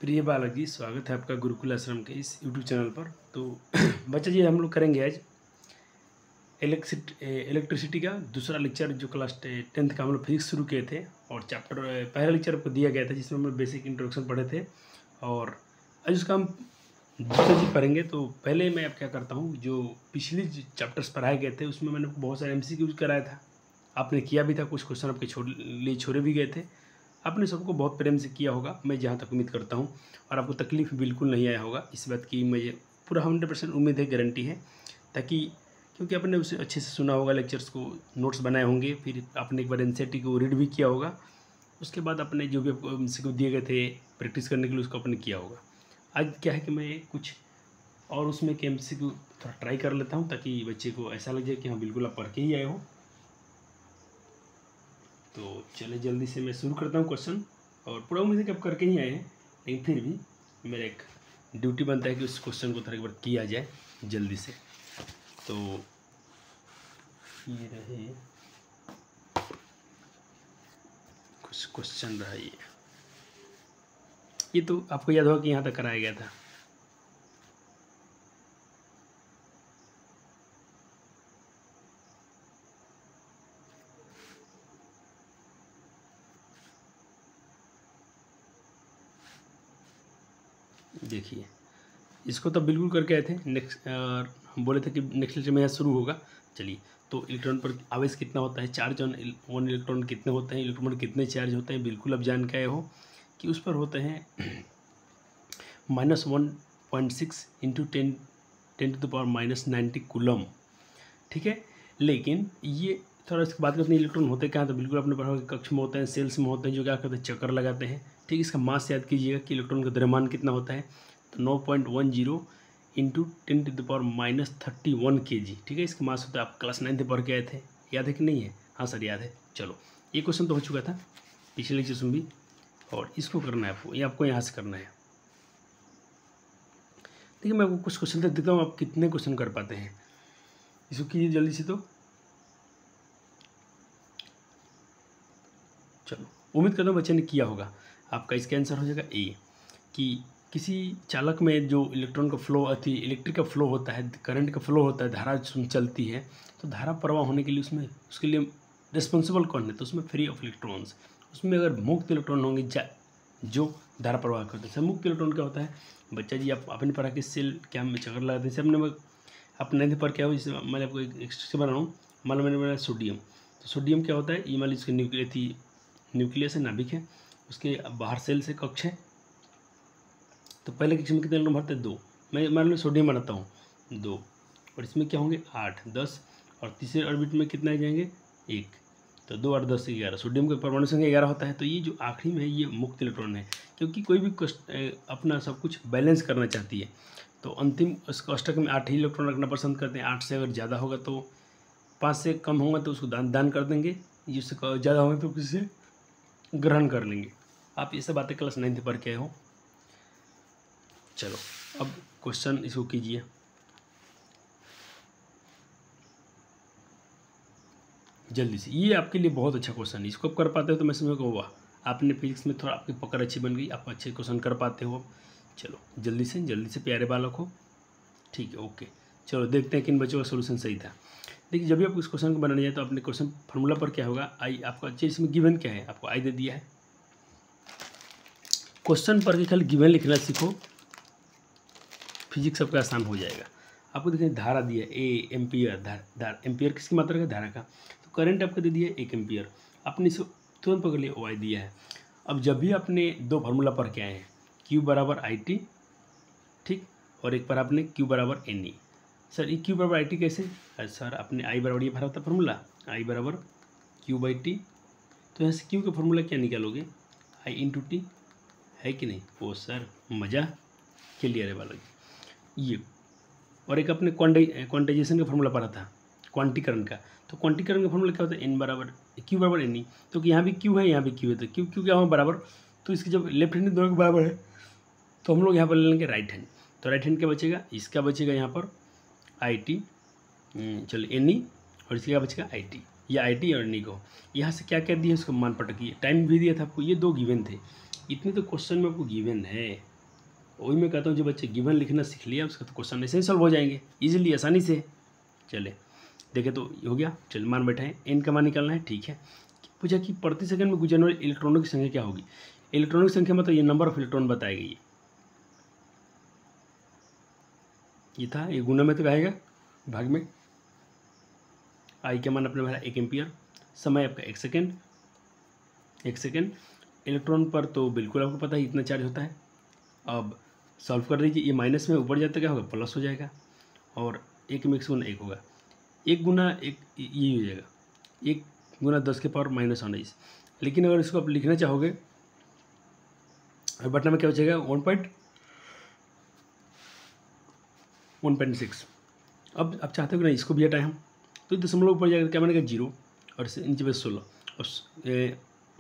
प्रिय बालक जी, स्वागत है आपका गुरुकुल आश्रम के इस यूट्यूब चैनल पर। तो बच्चा जी, हम लोग करेंगे आज इलेक्ट्रिसिटी का दूसरा लेक्चर, जो क्लास 10th का हम लोग फिजिक्स शुरू किए थे और चैप्टर पहला लेक्चर आपको दिया गया था जिसमें हम लोग बेसिक इंट्रोडक्शन पढ़े थे। और आज उसका हम दूसरा चीज़ पढ़ेंगे। तो पहले मैं अब क्या करता हूँ, जो पिछले चैप्टर्स पढ़ाए गए थे उसमें मैंने बहुत सारे MCQ कराया था, आपने किया भी था, कुछ क्वेश्चन आपके छोड़े भी गए थे। आपने सबको बहुत प्रेम से किया होगा, मैं जहाँ तक उम्मीद करता हूँ, और आपको तकलीफ बिल्कुल नहीं आया होगा, इस बात की मुझे पूरा 100% उम्मीद है, गारंटी है। ताकि क्योंकि आपने उसे अच्छे से सुना होगा, लेक्चर्स को नोट्स बनाए होंगे, फिर आपने एक बार NCERT को रीड भी किया होगा, उसके बाद अपने जो भी आपको MCQ दिए गए थे प्रैक्टिस करने के लिए उसको आपने किया होगा। आज क्या है कि मैं कुछ और उसमें के MCQ थोड़ा ट्राई कर लेता हूँ, ताकि बच्चे को ऐसा लगे कि हाँ बिल्कुल आप पढ़ के ही आए हो। तो चले जल्दी से मैं शुरू करता हूँ क्वेश्चन, और पूरा उम्मीद है कि आप करके ही आए हैं, लेकिन फिर भी मेरा एक ड्यूटी बनता है कि उस क्वेश्चन को थोड़ा एक बार किया जाए जल्दी से। तो ये रहे कुछ क्वेश्चन रहा, ये तो आपको याद होगा कि यहाँ तक कराया गया था। देखिए, इसको तो बिल्कुल करके आए थे। नेक्स्ट हम बोले थे कि नेक्स्ट लेक्चर में यहाँ शुरू होगा। चलिए, तो इलेक्ट्रॉन पर आवेश कितना होता है, चार्ज ऑन वन इलेक्ट्रॉन कितने होते हैं, इलेक्ट्रॉन कितने चार्ज होते हैं, बिल्कुल अब जान के आए हो कि उस पर होते हैं -1.6 इंटू 10⁻⁻90 कूलम। ठीक है, लेकिन ये थोड़ा इसके बात करते हैं, इलेक्ट्रॉन होते कहाँ, तो बिल्कुल आपने पढ़ा होगा कक्ष में होते हैं, सेल्स में होते हैं, जो क्या करते हैं चक्कर लगाते हैं। ठीक, इसका मास याद कीजिएगा कि इलेक्ट्रॉन का द्रव्यमान कितना होता है, तो 9.10 इंटू 10⁻31 kg। ठीक है, इसका मास होता है, आप क्लास 9th पढ़ के आए थे, याद है कि नहीं है? हाँ सर याद है। चलो, ये क्वेश्चन तो हो चुका था पिछले लेक्चर में भी, और इसको करना है आपको, ये आपको यहाँ से करना है। देखिए, मैं आपको कुछ क्वेश्चन तक देता हूँ, आप कितने क्वेश्चन कर पाते हैं, इसको कीजिए जल्दी से। तो चलो, उम्मीद करता हूँ बच्चे ने किया होगा। आपका इसका आंसर हो जाएगा ए, कि किसी चालक में जो इलेक्ट्रॉन का फ्लो इलेक्ट्रिक का फ्लो होता है, करंट का फ्लो होता है, धारा चलती है, तो धारा प्रवाह होने के लिए उसके लिए रिस्पॉन्सिबल कौन है, तो उसमें फ्री ऑफ इलेक्ट्रॉन्स। उसमें अगर मुक्त इलेक्ट्रॉन होंगे जो धारा प्रवाह करते हैं। मुक्त इलेक्ट्रॉन क्या होता है बच्चा जी, आपने पढ़ा कि सेल क्या में चक्कर लगाते हैं, हमने अपने पर क्या हो, जैसे मैं आपको एक एक्स्ट्रा बना रहा हूँ। मान लो मैंने बनाया सोडियम, तो सोडियम क्या होता है, ये मान लो इसके न्यूक्लियस है, नाभिक है, उसके बाहर सेल से कक्ष है। तो पहले कक्ष में कितने इलेक्ट्रॉन भरते हैं, 2। मैं मान लो सोडियम बनाता हूँ 2, और इसमें क्या होंगे 8, 10, और तीसरे ऑर्बिट में कितना आ जाएंगे 1। तो 2, 8, 10 11। सोडियम का परमाणु संख्या 11 होता है। तो ये जो आखिरी में है ये मुक्त इलेक्ट्रॉन है, क्योंकि कोई भी अपना सब कुछ बैलेंस करना चाहती है, तो अंतिम उस कोष्टक में 8 ही इलेक्ट्रॉन रखना पसंद करते हैं। 8 से अगर ज़्यादा होगा तो 5 से कम होगा तो उसको दान कर देंगे, जिससे ज़्यादा होगा तो किसी ग्रहण कर लेंगे। आप ये सब बातें क्लास 9th पढ़ के आए हो। चलो, अब क्वेश्चन इसको कीजिए जल्दी से। ये आपके लिए बहुत अच्छा क्वेश्चन है, इसको आप कर पाते हो तो मैं समझूंगा वाह, आपने फिजिक्स में थोड़ा आपकी पकड़ अच्छी बन गई, आप अच्छे क्वेश्चन कर पाते हो। चलो जल्दी से प्यारे बालक हो। ठीक है, ओके। चलो देखते हैं किन बच्चों का सोल्यूशन सही था। देखिए, जब भी आप इस क्वेश्चन को बनाने जाए तो अपने क्वेश्चन फार्मूला पर क्या होगा, आई आपको अच्छे, इसमें गिवन क्या है, आपको आई दे दिया है। क्वेश्चन पर खाली गिवन लिखना सीखो, फिजिक्स सबका आसान हो जाएगा। आपको देखिए धारा दिया ए एम्पियर, एम्पियर किसकी मात्रा का, धारा का। तो करंट आपको दे दिया 1 एम्पियर, आपने इसको तुरंत पकड़ लिया, OI दिया है। अब जब भी आपने 2 फार्मूला पढ़ के आए हैं, Q बराबर IT, ठीक, और एक पर आपने Q बराबर NE। सर ये Q बराबर IT कैसे, सर आपने I बराबर ये भरा होता फार्मूला, I बराबर Q/T। तो यहाँ से Q का फार्मूला क्या निकालोगे, I × T, है कि नहीं। ओ सर मज़ा, क्लियर है बालक ये। और एक अपने क्वांटाइजेशन का फार्मूला पढ़ा था, क्वांटीकरण का। तो क्वांटीकरण का फार्मूला क्या होता है, N बराबर Q बराबर NE। तो यहाँ भी Q है, यहाँ भी Q है, तो Q क्या हो बराबर, तो इसकी जब लेफ्ट हैंड दोनों के बराबर है तो हम लोग यहाँ पर ले लेंगे राइट हैंड। तो राइट हैंड क्या बचेगा, इसका बचेगा यहाँ पर IT, चलो NE, और इसका बचेगा IT, या IT और NE को यहाँ से क्या कर दिया, उसको मान पटकिए। टाइम भी दिया था आपको, ये 2 गिवन थे, इतने तो क्वेश्चन में आपको गिवन है, वही मैं कहता हूँ जो बच्चे गिवन लिखना सीख लिया उसका तो क्वेश्चन ऐसे ही सॉल्व हो जाएंगे इजीली, आसानी से। चले देखे तो हो गया। चल मान बैठे हैं, एन का मान निकालना है, ठीक है। पूछा कि प्रति सेकंड में गुजरने वाले इलेक्ट्रॉनों की संख्या क्या होगी। इलेक्ट्रॉनों की संख्या मतलब ये नंबर ऑफ इलेक्ट्रॉन बताई गई है। ये था, ये गुना में तो आएगा भाग में। आई का मान अपने भरा 1 एम्पियर, समय आपका 1 सेकेंड। 1 सेकेंड इलेक्ट्रॉन पर तो बिल्कुल आपको पता है इतना चार्ज होता है। अब सॉल्व कर दीजिए, ये माइनस में ऊपर जाता क्या होगा, प्लस हो जाएगा। और 1 में 1 गुना 1 होगा, 1 गुना 1 ये हो जाएगा, 1 गुना 10 के पावर -19। लेकिन अगर इसको आप लिखना चाहोगे बटना में क्या बचेगा 1.6। अब आप चाहते हो कि नहीं इसको भी हटाएं हम, तो दशमलव ऊपर जाएगा, क्या बनेगा 0 और नीचे पे 16। और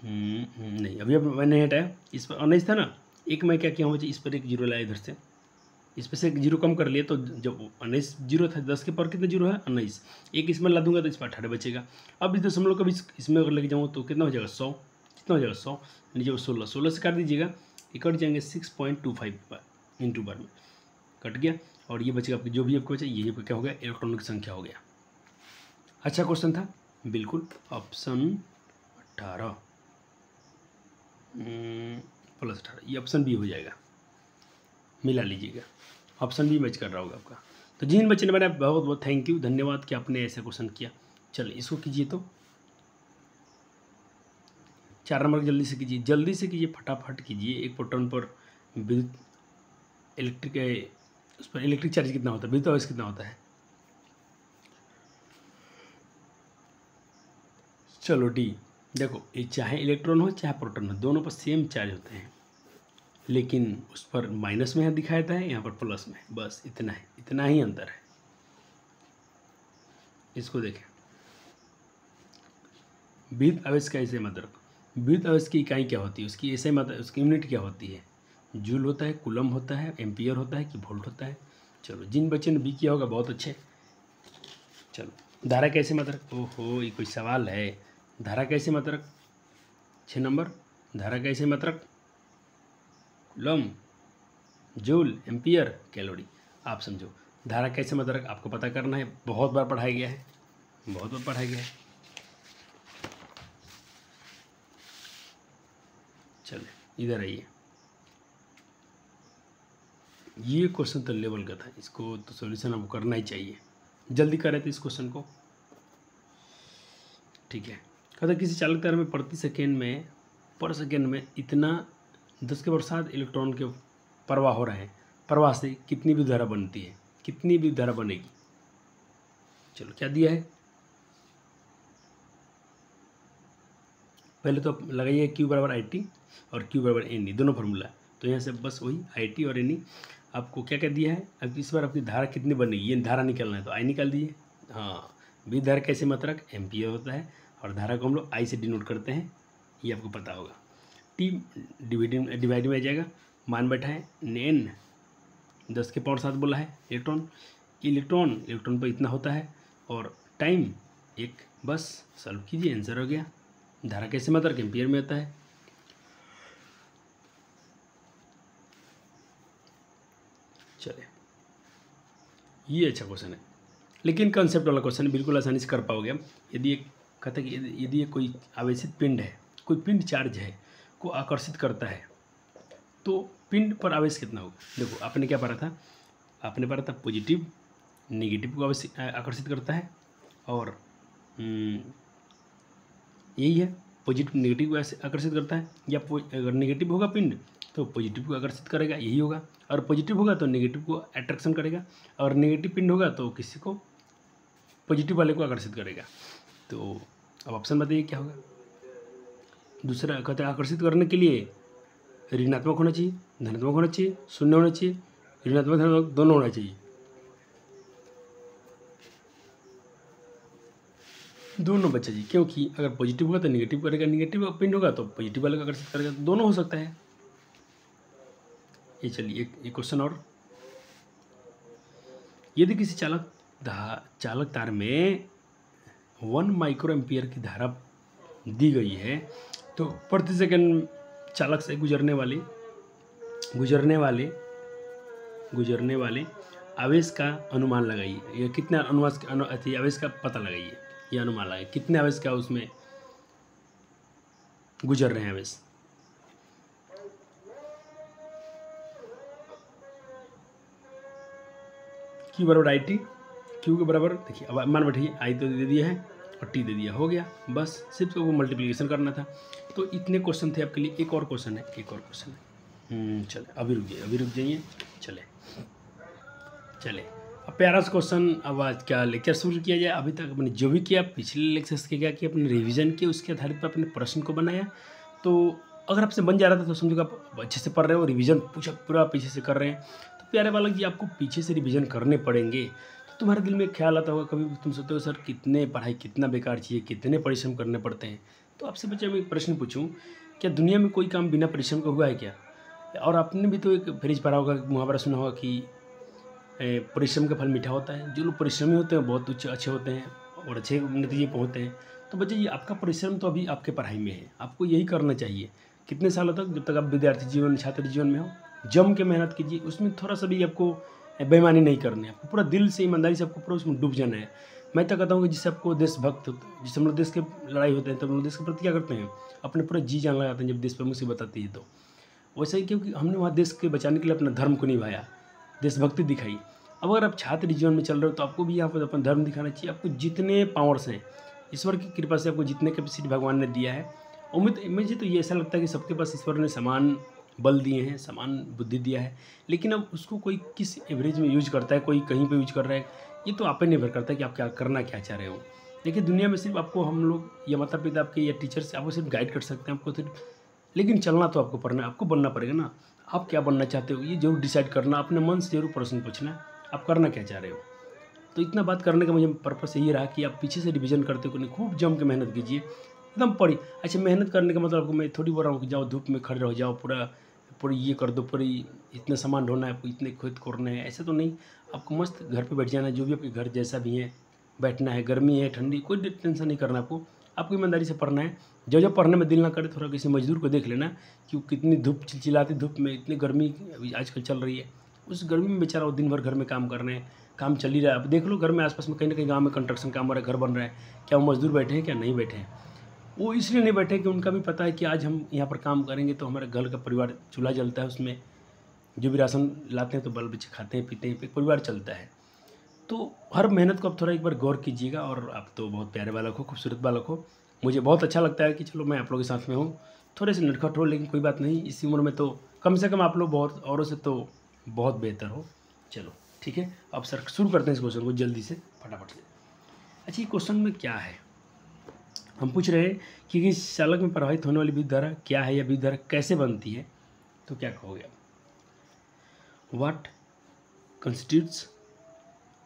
नहीं अभी अब मैंने हटाया, इस पर 19 था ना, एक मैं क्या किया हूँ, इस पर एक 0 लाया इधर से, इस पर से एक 0 कम कर लिए, तो जब 19 0 था, 10 के पावर कितना 0 है 19, एक इसमें ला दूंगा तो इस पर 18 बचेगा। अब इस दशमलव कभी इसमें अगर लेके जाऊँ तो कितना हो जाएगा 100, कितना हो जाएगा 100, नीचे 16, 16 से काट दीजिएगा, ये कट जाएंगे 6.25 इंटू बार में कट गया। और ये बचेगा आपकी जो भी आपको बचा, ये क्या हो गया इलेक्ट्रॉनों की संख्या हो गया। अच्छा क्वेश्चन था बिल्कुल, ऑप्शन 18 + 18, ये ऑप्शन बी हो जाएगा, मिला लीजिएगा, ऑप्शन बी मैच कर रहा होगा आपका। तो जिन बच्चे ने बनाया बहुत बहुत थैंक यू, धन्यवाद कि आपने ऐसा क्वेश्चन किया। चलिए इसको कीजिए, तो 4 नंबर जल्दी से कीजिए, जल्दी से कीजिए, फटाफट कीजिए। एक प्रोटॉन पर विद्युत इलेक्ट्रिक उस पर इलेक्ट्रिक चार्ज कितना होता है, विद्युत आवेश कितना होता है। चलो डी, देखो ये चाहे इलेक्ट्रॉन हो चाहे प्रोटॉन हो, दोनों पर सेम चार्ज होते हैं, लेकिन उस पर माइनस में दिखाया जाता है, यहाँ पर प्लस में, बस इतना है, इतना ही अंतर है। इसको देखें, विद्युत आवेश का ऐसे मतलब, विद्युत आवेश की इकाई क्या होती है, उसकी ऐसे मतलब उसकी यूनिट क्या होती है, जूल होता है, कूलम होता है, एम्पियर होता है कि वोल्ट होता है। चलो जिन बच्चे ने बी किया होगा बहुत अच्छे। चलो धारा कैसे मतलब, ओहो ये कोई सवाल है, धारा कैसे मतलब 6 नंबर, धारा कैसे मतलब कूलम, जूल, एम्पियर, कैलोरी। आप समझो धारा कैसे मतलब आपको पता करना है, बहुत बार पढ़ाया गया है, बहुत बार पढ़ाया गया है। चलिए इधर आइए, ये क्वेश्चन तो लेवल का था, इसको तो सॉल्यूशन आपको करना ही चाहिए, जल्दी करें तो इस क्वेश्चन को, ठीक है। कहता किसी चालक तार में प्रति सेकेंड में पर सेकेंड में इतना 10 के 7 इलेक्ट्रॉन के प्रवाह हो रहे हैं, प्रवाह से कितनी विद्युत धारा बनती है, कितनी विद्युत धारा बनेगी। चलो क्या दिया है, पहले तो लगाइए Q बराबर IT और Q बराबर NE, दोनों फार्मूला। तो यहाँ से बस वही IT और NE आपको क्या क्या दिया है। अब इस बार आपकी धारा कितनी बनेगी, ये धारा निकालना है तो I निकाल दीजिए। हाँ विद्युत धारा कैसे मात्रक एम्पियर होता है, और धारा को हम लोग I से डिनोट करते हैं, ये आपको पता होगा। T डिवाइड में आ जाएगा, मान बैठा है N 10 के पावर 7 बोला है इलेक्ट्रॉन, इलेक्ट्रॉन पर इतना होता है, और टाइम 1, बस सॉल्व कीजिए आंसर हो गया। धारा कैसे मात्रक एम्पियर में होता है। चले ये अच्छा क्वेश्चन है, लेकिन कंसेप्ट वाला क्वेश्चन है, बिल्कुल आसानी से कर पाओगे। यदि एक कहते कि यदि कोई आवेशित पिंड है, कोई पिंड चार्ज है को आकर्षित करता है, तो पिंड पर आवेश कितना होगा। देखो आपने क्या पढ़ा था, आपने पढ़ा था पॉजिटिव नेगेटिव को आकर्षित करता है, और यही है पॉजिटिव नेगेटिव को आकर्षित करता है, या अगर नेगेटिव होगा पिंड तो पॉजिटिव को आकर्षित करेगा, यही होगा। और पॉजिटिव होगा तो नेगेटिव को अट्रैक्शन करेगा, और नेगेटिव पिंड होगा तो किसी को पॉजिटिव वाले को आकर्षित करेगा। तो अब ऑप्शन बताइए क्या होगा। दूसरा कहते हैं आकर्षित करने के लिए ऋणात्मक होना चाहिए, धनात्मक होना चाहिए, शून्य होना चाहिए, ऋणात्मक धनात्मक दोनों होना चाहिए, दोनों बच्चा जी। क्योंकि अगर पॉजिटिव होगा तो नेगेटिव करेगा, नेगेटिव पिंड होगा तो पॉजिटिव वाले को आकर्षित करेगा, तो दोनों हो सकता है। ये चलिए एक क्वेश्चन और, यदि किसी चालक तार में 1 माइक्रो एम्पियर की धारा दी गई है, तो प्रति सेकंड चालक से गुजरने वाले गुजरने वाले आवेश का अनुमान लगाइए, या कितने आवेश का पता लगाइए, या अनुमान लगाइए कितने आवेश का उसमें गुजर रहे हैं आवेश। क्यू बराबर आई टी, क्यू के बराबर देखिए, अब मान बैठिए आई तो दे दिया है और टी दे दिया, हो गया बस, सिर्फ वो मल्टीप्लिकेशन करना था। तो इतने क्वेश्चन थे आपके लिए। एक और क्वेश्चन है, एक और क्वेश्चन है। चले अभी रुक जाइए, चले अब प्यारा सा क्वेश्चन। अब आज क्या लेक्चर शुरू किया जाए। अभी तक अपने जो भी किया पिछले लेक्चर्स के क्या किया, अपने रिवीजन किया, उसके आधारित पर अपने प्रश्न को बनाया। तो अगर आपसे बन जा रहा था तो समझो आप अच्छे से पढ़ रहे हो, रिवीजन पूरा पीछे से कर रहे हैं। तो प्यारे बालक जी, आपको पीछे से रिवीजन करने पड़ेंगे। तो तुम्हारे दिल में ख्याल आता होगा कभी, तुम सोचते हो सर कितने पढ़ाई कितना बेकार चाहिए, कितने परिश्रम करने पड़ते हैं। तो आपसे बच्चे मैं एक प्रश्न पूछूं, क्या दुनिया में कोई काम बिना परिश्रम का हुआ है क्या? और आपने भी तो एक फ्रेज पढ़ा होगा, मुहावरा सुना होगा कि परिश्रम का फल मीठा होता है। जो लोग परिश्रमी होते हैं बहुत अच्छे होते हैं और अच्छे नतीजे पहुँचते हैं। तो बच्चे ये आपका परिश्रम तो अभी आपके पढ़ाई में है, आपको यही करना चाहिए। कितने सालों तक, जब तक आप विद्यार्थी जीवन छात्र जीवन में हो, जम के मेहनत कीजिए। उसमें थोड़ा सा भी आपको बेईमानी नहीं करनी है, आपको पूरा दिल से ईमानदारी से आपको पूरा उसमें डूब जाना है। मैं तो कहता हूँ कि जिससे आपको देशभक्त होता है, जिससे हम लोग देश के लड़ाई होते हैं तो हम लोग देश के प्रति क्या करते हैं, अपने पूरा जी जान लगाते हैं जब देश पर मुसीबत आती है। तो वैसे ही क्योंकि हमने वहाँ देश के बचाने के लिए अपना धर्म को निभाया, देशभक्ति दिखाई। अब अगर आप छात्र जीवन में चल रहे हो तो आपको भी यहाँ पर अपना धर्म दिखाना चाहिए। आपको जितने पावर्स हैं, ईश्वर की कृपा से आपको जितने कैपेसिटी भगवान ने दिया है, मुझे तो ये ऐसा लगता है कि सबके पास ईश्वर ने समान बल दिए हैं, समान बुद्धि दिया है। लेकिन अब उसको कोई किस एवरेज में यूज करता है, कोई कहीं पे यूज कर रहा है, ये तो आप पे निर्भर करता है कि आप क्या करना क्या चाह रहे हो। देखिए दुनिया में सिर्फ आपको हम लोग या माता पिता आपके या टीचर्स आपको सिर्फ गाइड कर सकते हैं, आपको सिर्फ, लेकिन चलना तो आपको पड़ना, आपको बनना पड़ेगा ना। आप क्या बनना चाहते हो ये जरूर डिसाइड करना, अपने मन से जरूर प्रश्न पूछना, आप करना क्या चाह रहे हो। तो इतना बात करने का मुझे पर्पस यही रहा कि आप पीछे से रिवीजन करते हो, खूब जम के मेहनत कीजिए, एकदम पढ़ी। अच्छा, मेहनत करने का मतलब आपको मैं थोड़ी बोल रहा हूँ कि जाओ धूप में खड़े रहो, जाओ पूरा ये कर दो, पूरी इतना सामान ढोना है आपको, इतने खुद करने हैं, ऐसा तो नहीं। आपको मस्त घर पे बैठ जाना है, जो भी आपके घर जैसा भी है बैठना है, गर्मी है ठंडी कोई टेंशन नहीं करना आपको ईमानदारी से पढ़ना है। जो पढ़ने में दिल ना करे, थोड़ा किसी मजदूर को देख लेना कि वो कितनी धूप चिलचिलाती धूप में, इतनी गर्मी अभी आजकल चल रही है, उस गर्मी में बेचारा वो दिन भर घर में काम कर रहे हैं, काम चल ही रहा है। अब देख लो घर में आसपास में कहीं ना कहीं गांव में कंस्ट्रक्शन काम हो रहा है, घर बन रहा है, क्या वो मजदूर बैठे हैं क्या? नहीं बैठे हैं। वो इसलिए नहीं बैठे कि उनका भी पता है कि आज हम यहाँ पर काम करेंगे तो हमारे घर का परिवार चूल्हा जलता है, उसमें जो भी राशन लाते हैं तो बाल बच्चे खाते हैं पीते हैं, परिवार चलता है। तो हर मेहनत को आप थोड़ा एक बार गौर कीजिएगा। और आप तो बहुत प्यारे बालक हो, खूबसूरत बालक हो, मुझे बहुत अच्छा लगता है कि चलो मैं आप लोगों के साथ में हूँ। थोड़े से नटखट हो लेकिन कोई बात नहीं, इसी उम्र में तो कम से कम आप लोग बहुत औरों से तो बहुत बेहतर हो। चलो ठीक है, अब सर शुरू करते हैं इस क्वेश्चन को जल्दी से फटाफट से। अच्छा, ये क्वेश्चन में क्या है, हम पूछ रहे हैं कि इस चालक में प्रवाहित होने वाली विद्युत धारा क्या है या विद्युत धारा कैसे बनती है। तो क्या कहोगे आप? What constitutes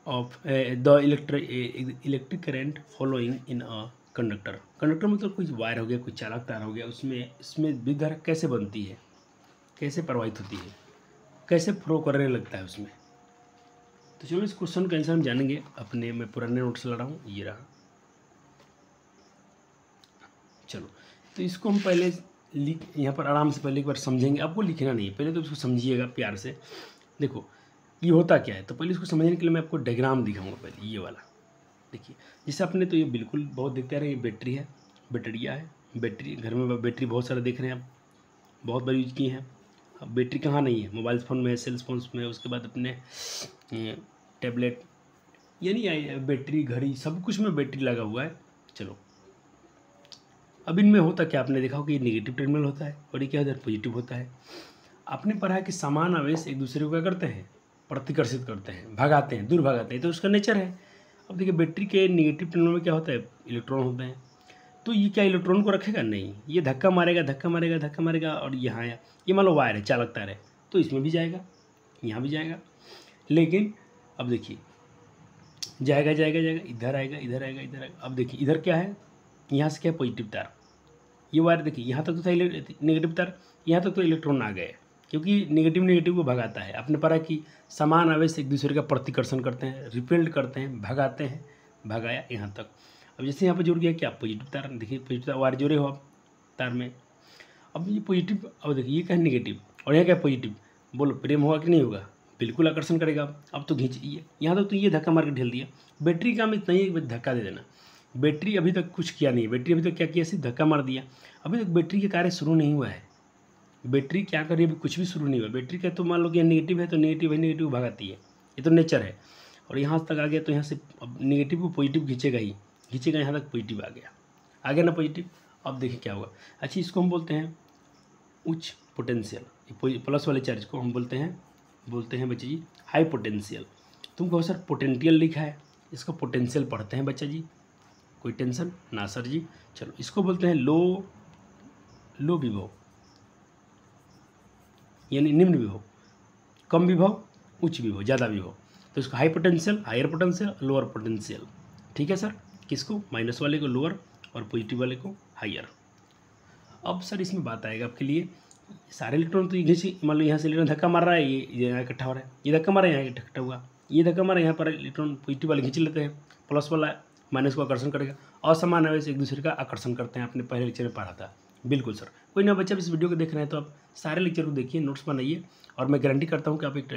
of the electric current following in a conductor. Conductor मतलब कोई वायर हो गया, कोई चालक तार हो गया, इसमें विद्युत धारा कैसे बनती है, कैसे प्रवाहित होती है, कैसे फ्लो करने लगता है उसमें। तो चलो इस क्वेश्चन का आंसर हम जानेंगे। अपने मैं पुराने नोट्स ला रहा हूँ, ये रहा। चलो तो इसको हम पहले यहाँ पर आराम से पहले एक बार समझेंगे। आपको लिखना नहीं है, पहले तो इसको समझिएगा प्यार से। देखो ये होता क्या है, तो पहले इसको समझने के लिए मैं आपको डायग्राम दिखाऊंगा। पहले ये वाला देखिए, जैसे अपने तो ये बिल्कुल बहुत दिखता है, ये बैटरी है, बैटरिया है, बैटरी घर में बैटरी बहुत सारे देख रहे हैं आप, बहुत बार यूज किए हैं। अब बैटरी कहाँ नहीं है, मोबाइल फ़ोन में है, सेल फोन्स में है, उसके बाद अपने टैबलेट, यानी बैटरी घड़ी सब कुछ में बैटरी लगा हुआ है। चलो अब इनमें होता क्या, आपने देखा हो कि ये नेगेटिव टर्मिनल होता है और ये क्या इधर पॉजिटिव होता है। आपने पढ़ा है कि समान आवेश एक दूसरे को क्या करते हैं, प्रतिकर्षित करते हैं, भगाते हैं, दूर भगाते हैं, तो उसका नेचर है। अब देखिए बैटरी के नेगेटिव टर्मिनल में क्या होता है, इलेक्ट्रॉन होते हैं। तो ये क्या इलेक्ट्रॉन को रखेगा? नहीं, ये धक्का मारेगा धक्का मारेगा धक्का मारेगा, और यहाँ ये मान लो वायर है, चालक तार है, तो इसमें भी जाएगा, यहाँ भी जाएगा। लेकिन अब देखिए जाएगा जाएगा जाएगा, इधर आएगा इधर आएगा इधर आएगा। अब देखिए इधर क्या है, यहाँ से क्या है, पॉजिटिव तार, ये वायर देखिए यहाँ तक तो था नेगेटिव तार, यहाँ तक तो इलेक्ट्रॉन आ गए, क्योंकि नेगेटिव को भगाता है। आपने पढ़ा कि समान आवेश एक दूसरे का प्रतिकर्षण करते हैं, रिपेल्ड करते हैं, भगाते हैं, भगाया यहाँ तक। अब जैसे यहाँ पर जुड़ गया क्या, पॉजिटिव तार, देखिए पॉजिटिव तार वायर जोड़े हो आप तार में। अब ये पॉजिटिव, अब देखिए ये क्या है नेगेटिव और यहाँ क्या पॉजिटिव, बोलो प्रेम होगा कि नहीं होगा, बिल्कुल आकर्षण करेगा। अब तो खींचिए, यहाँ तक तो ये धक्का मार के ढेल दिया। बैटरी का काम इतना ही है, धक्का दे देना। बैटरी अभी तक कुछ किया नहीं, बैटरी अभी तक क्या किया, सिर्फ धक्का मार दिया। अभी तक बैटरी का कार्य शुरू नहीं हुआ है। बैटरी क्या करी, अभी कुछ भी शुरू नहीं हुआ। बैटरी का तो मान लो कि नेगेटिव है तो नेगेटिव है, नेगेटिव भगाती है, ये तो नेचर है। और यहाँ तक आ गया तो यहाँ से अब नेगेटिव को पॉजिटिव खींचेगा ही, खींचेगा, यहाँ तक पॉजिटिव आ गया ना पॉजिटिव। अब देखिए क्या होगा। अच्छा, इसको हम बोलते हैं उच्च पोटेंशियल। प्लस वाले चार्ज को हम बोलते हैं बच्चे जी हाई पोटेंशियल। तुमको सर पोटेंशियल लिखा है, इसको पोटेंशियल पढ़ते हैं बच्चा जी, कोई टेंशन ना सर जी। चलो, इसको बोलते हैं लो विभव, यानी निम्न विभव, कम विभव, उच्च विभव, ज़्यादा विभव। तो इसको high potential, higher potential, lower potential. ठीक है सर, किसको, माइनस वाले को लोअर और पॉजिटिव वाले को हायर। अब सर इसमें बात आएगा आपके लिए, सारे इलेक्ट्रॉन तो ये मान लो यहाँ से इलेक्ट्रॉन धक्का मार रहा है, ये यहाँ इकट्ठा हो रहा है, ये धक्का मारा यहाँ इकट्ठा हुआ, ये धक्का मारा यहाँ पर इलेक्ट्रॉन पॉजिटिव वाले खींच लेते हैं, प्लस वाला माइनस को आकर्षण करेगा। असमान आवेश एक दूसरे का आकर्षण करते हैं, आपने पहले लेक्चर में पढ़ा था। बिल्कुल सर, कोई ना बच्चा इस वीडियो को देख रहे हैं तो आप सारे लेक्चर को देखिए, नोट्स बनाइए, और मैं गारंटी करता हूँ कि आप एक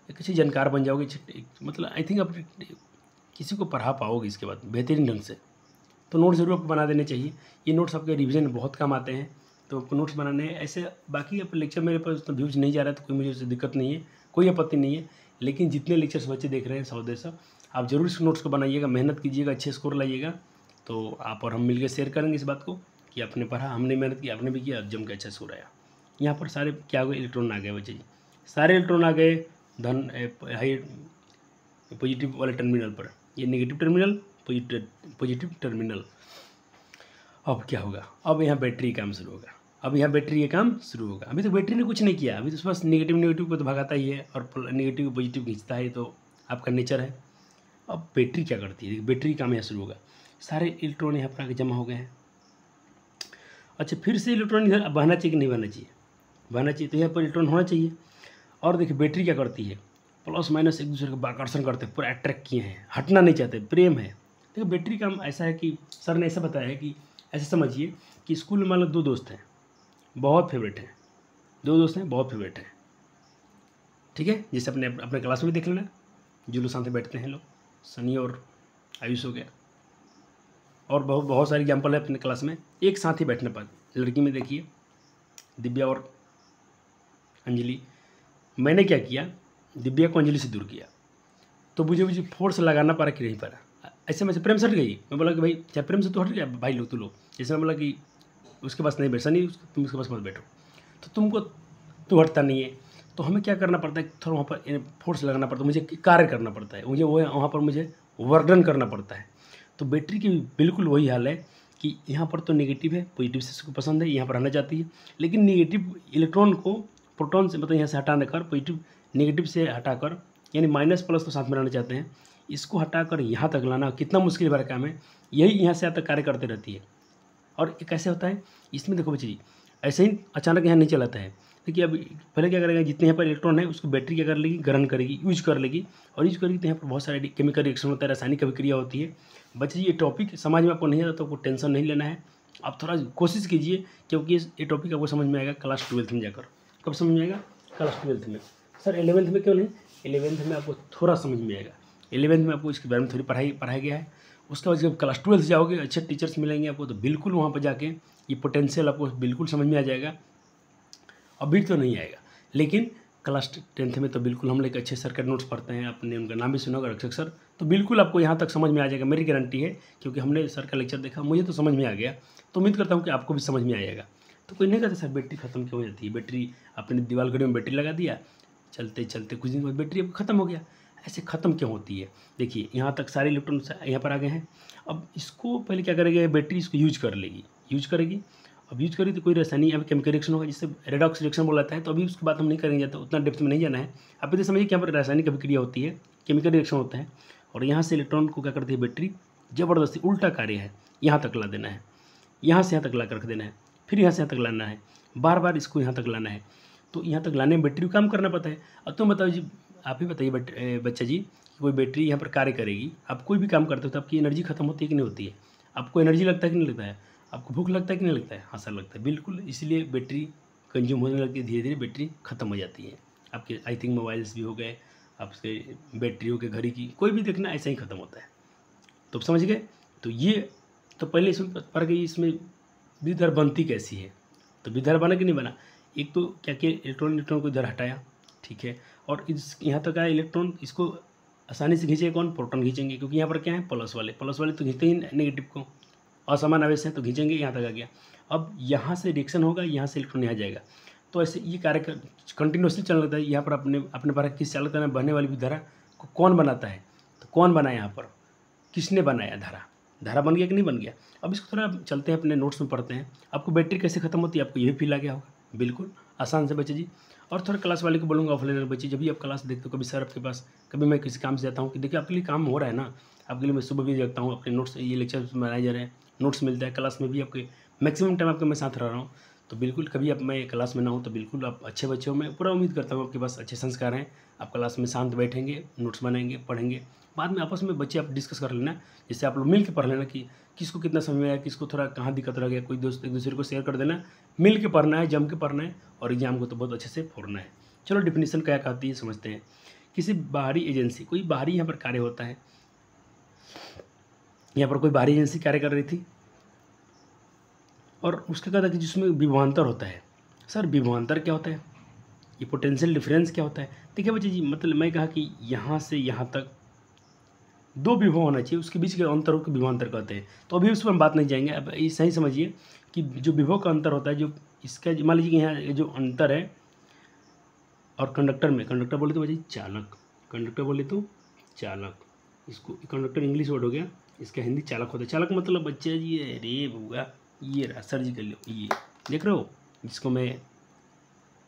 अच्छे जानकार बन जाओगे। मतलब आई थिंक आप किसी को पढ़ा पाओगे इसके बाद बेहतरीन ढंग से। तो नोट्स ज़रूर आपको बना देने चाहिए, ये नोट्स आपके रिवीजन में बहुत काम आते हैं। तो आपको नोट्स बनाने हैं ऐसे। बाकी आप लेक्चर मेरे पास उतना व्यूज नहीं जा रहा है तो कोई मुझे उससे दिक्कत नहीं है, कोई आपत्ति नहीं है। लेकिन जितने लेक्चर्स बच्चे देख रहे हैं 100-150, आप जरूर इस नोट्स को बनाइएगा, मेहनत कीजिएगा, अच्छे स्कोर लाइएगा। तो आप और हम मिलकर शेयर करेंगे इस बात को कि आपने पढ़ा, हमने मेहनत की, आपने भी किया, जम के अच्छा स्कोर आया। यहाँ पर सारे क्या हो गए, इलेक्ट्रॉन आ गए बच्चे जी, सारे इलेक्ट्रॉन आ गए धन हाई पॉजिटिव वाले टर्मिनल पर, ये नेगेटिव टर्मिनल, पॉजिटिव टर्मिनल। अब क्या होगा, अब यहाँ बैटरी काम शुरू होगा। अब यहाँ बैटरी का काम शुरू होगा। अभी तो बैटरी ने कुछ नहीं किया, अभी तो बस नेगेटिव को तो भगाता ही है और नेगेटिव को पॉजिटिव खींचता है, तो आपका नेचर है। अब बैटरी क्या करती है, बैटरी काम यहाँ शुरू होगा। सारे इलेक्ट्रॉन यहाँ पर आके जमा हो गए हैं। अच्छा, फिर से इलेक्ट्रॉन इधर बहना चाहिए कि नहीं बहना चाहिए, बहना चाहिए, तो यहाँ पर इलेक्ट्रॉन होना चाहिए। और देखिए बैटरी क्या करती है, प्लस माइनस एक दूसरे को आकर्षण करते हैं, पूरा अट्रैक्ट किए हैं, हटना नहीं चाहते, प्रेम है। देखो बैटरी काम ऐसा है कि सर ने ऐसा बताया है कि ऐसे समझिए कि स्कूल में मान लो 2 दोस्त हैं, बहुत फेवरेट हैं, 2 दोस्त हैं बहुत फेवरेट हैं, ठीक है। जैसे अपने क्लास में भी देख लेना, जो लोग साथ में बैठते हैं लोग, सनी और आयुष हो गया, और बहुत सारे एग्जाम्पल है अपने क्लास में एक साथ ही बैठने पर। लड़की में देखिए दिव्या और अंजलि, मैंने क्या किया, दिव्या को अंजलि से दूर किया, तो मुझे फोर्स लगाना पड़ा कि नहीं पड़ा। ऐसे में से प्रेम से हट गई, मैं बोला कि भाई चाहे प्रेम से तो हट गया भाई, लो तू लो, जैसे मैं बोला कि उसके पास नहीं बैठ नहीं, तुम उसके पास मत बैठो, तो तुमको तू हटता नहीं है, तो हमें क्या करना पड़ता है, थोड़ा वहाँ पर फोर्स लगाना पड़ता है, मुझे कार्य करना पड़ता है, मुझे वो वहाँ पर मुझे वर्णन करना पड़ता है। तो बैटरी की बिल्कुल वही हाल है कि यहाँ पर तो नेगेटिव है, पॉजिटिव से इसको पसंद है, यहाँ पर आना चाहती है, लेकिन नेगेटिव इलेक्ट्रॉन को प्रोटॉन से मतलब यहाँ से हटाने कर, पॉजिटिव नेगेटिव से हटाकर, यानी माइनस प्लस तो साथ में रहना चाहते हैं, इसको हटाकर यहाँ तक लाना कितना मुश्किल भरा काम है। यही यहाँ से यहाँ तक कार्य करते रहती है। और ये कैसे होता है, इसमें देखो बच्चे जी, ऐसे ही अचानक यहाँ नहीं चलाता है। देखिए अब पहले क्या करेगा, जितने यहाँ पर इलेक्ट्रॉन है उसको बैटरी क्या कर लेगी, ग्रहण करेगी, यूज कर लेगी, और यूज करेगी तो यहाँ पर बहुत सारे केमिकल रिएक्शन होता है, रासायनिक अभिक्रिया होती है। बच्चे जी ये टॉपिक समझ में आपको नहीं आता तो आपको टेंशन नहीं लेना है, आप थोड़ा कोशिश कीजिए, क्योंकि ये टॉपिक आपको समझ में आएगा क्लास 12th में जाकर। कब समझ में आएगा, क्लास 12th में। सर 11th में क्यों नहीं, 11th में आपको थोड़ा समझ में आएगा, 11th में आपको इसके बारे में थोड़ी पढ़ाया गया है। उसके बाद जब क्लास 12th जाओगे, अच्छे टीचर्स मिलेंगे आपको, तो बिल्कुल वहाँ पर जाके ये पोटेंशियल आपको बिल्कुल समझ में आ जाएगा। अभी तो नहीं आएगा, लेकिन क्लास 10th में तो बिल्कुल हम लोग अच्छे सर के नोट्स पढ़ते हैं, आपने उनका नाम भी सुना होगा, रक्षक सर, तो बिल्कुल आपको यहाँ तक समझ में आ जाएगा, मेरी गारंटी है, क्योंकि हमने सर का लेक्चर देखा, मुझे तो समझ में आ गया, तो उम्मीद करता हूँ कि आपको भी समझ में आएगा। तो कोई नहीं कहता सर बैटरी खत्म क्यों हो जाती है, बैटरी आपने दीवार घड़ी में बैटरी लगा दिया, चलते चलते कुछ दिन बाद बैटरी अब खत्म हो गया, ऐसे ख़त्म क्यों होती है। देखिए यहाँ तक सारे इलेक्ट्रॉन यहाँ पर आ गए हैं। अब इसको पहले क्या करेगा, बैटरी इसको यूज कर लेगी, यूज करेगी। अब यूज करेगी तो कोई रासायनिक या केमिकल रिएक्शन होगा, जिससे रेडॉक्स रिएक्शन बोला जाता है। तो अभी उसकी बात हम नहीं करेंगे, तो उतना डेप्थ में नहीं जाना है। आप तो समझिए कि यहाँ पर रासायनिक अभिक्रिया होती है, केमिकल रिएक्शन होता है, और यहाँ से इलेक्ट्रॉन को क्या करती है बैटरी, ज़बरदस्ती उल्टा कार्य है, यहाँ तक ला देना है, यहाँ से यहाँ तक ला कर रख देना है, फिर यहाँ से यहाँ तक लाना है, बार बार इसको यहाँ तक लाना है। तो यहाँ तक लाने में बैटरी काम करना पड़ता है। अब तुम बताओ जी, आप ही बताइए बच्चा जी, कोई बैटरी यहाँ पर कार्य करेगी, आप कोई भी काम करते हो तो आपकी एनर्जी खत्म होती है कि नहीं होती है, आपको एनर्जी लगता है कि नहीं लगता है, आपको भूख लगता है कि नहीं लगता है, हाँ सर लगता है, बिल्कुल। इसलिए बैटरी कंज्यूम होने लगती है, धीरे धीरे बैटरी खत्म हो जाती है। आपके आई थिंक मोबाइल्स भी हो गए, आपके बैटरियों के, घड़ी की, कोई भी देखना ऐसा ही ख़त्म होता है। तो समझ गए। तो ये तो पहले इसमें पड़ गई, इसमें विद्युत धारा बनती कैसी है। तो विद्युत धारा बना कि नहीं बना, एक तो क्या किया, इलेक्ट्रॉन को इधर हटाया, ठीक है, और इस यहाँ तक आया इलेक्ट्रॉन, इसको आसानी से खींचेगा कौन, प्रोटॉन खींचेंगे, क्योंकि यहाँ पर क्या है, प्लस वाले तो खींचते ही नेगेटिव को, असमान आवेश है तो खींचेंगे, यहाँ तक आ गया। अब यहाँ से रिएक्शन होगा, यहाँ से इलेक्ट्रॉन यहाँ जाएगा, तो ऐसे ये कार्य कंटिन्यूसली चलने लगता है। यहाँ पर अपने पर किस चालकता में बहने वाली विद्युत धारा को कौन बनाता है, तो कौन बनाया, यहाँ पर किसने बनाया, धारा बन गया कि नहीं बन गया। अब इसको थोड़ा चलते हैं, अपने नोट्स में पढ़ते हैं। आपको बैटरी कैसे खत्म होती है, आपको ये भी फील आ गया होगा, बिल्कुल आसान से बच्चे जी। और थोड़ा क्लास वाले को बोलूँगा ऑफलाइन बच्चे, जब भी आप क्लास देखते हो, कभी सर आपके पास, कभी मैं किसी काम से जाता हूँ कि देखिए आपके लिए काम हो रहा है ना, आपके लिए मैं सुबह भी जगता हूँ, अपने नोट्स, ये लेक्चर बनाए जा रहे हैं, नोट्स मिलता है, क्लास में भी आपके मैक्सिमम टाइम आपके मैं साथ रह रहा हूँ, तो बिल्कुल कभी आप मैं क्लास में ना हूँ तो बिल्कुल आप अच्छे बच्चे हो, मैं पूरा उम्मीद करता हूँ आपके पास अच्छे संस्कार हैं, आप क्लास में शांत बैठेंगे, नोट्स बनाएंगे, पढ़ेंगे, बाद में आपस में बच्चे आप डिस्कस कर लेना, जैसे आप लोग मिल के पढ़ लेना कि किसको कितना समझ में आया, किसको थोड़ा कहाँ दिक्कत रह गया, कोई दोस्त एक दूसरे को शेयर कर देना, मिल के पढ़ना है, जम के पढ़ना है, और एग्जाम को तो बहुत अच्छे से फोड़ना है। चलो डिफिनीशन क्या कहती है समझते हैं। किसी बाहरी एजेंसी, कोई बाहरी यहाँ पर कार्य होता है, यहाँ पर कोई बाहरी एजेंसी कार्य कर रही थी, और उसके कहता है कि जिसमें विभवांतर होता है। सर विभवांतर क्या होता है, ये पोटेंशियल डिफरेंस क्या होता है। देखिए बच्चे जी, मतलब मैं कहा कि यहाँ से यहाँ तक दो विभव होना चाहिए, उसके बीच के अंतर को विभवांतर कहते हैं। तो अभी उस पर हम बात नहीं जाएंगे, अब ये सही समझिए कि जो विभव का अंतर होता है, जो इसका मान लीजिए यहाँ जो अंतर है, और कंडक्टर में, कंडक्टर बोले तो बच्चे चालक, कंडक्टर बोले तो चालक, इसको कंडक्टर इंग्लिश वर्ड हो गया, इसका हिंदी चालक होता है। चालक मतलब बच्चे जी, अरे बुआ, ये रहा सर जी कर लो, ये देख रहे हो, जिसको मैं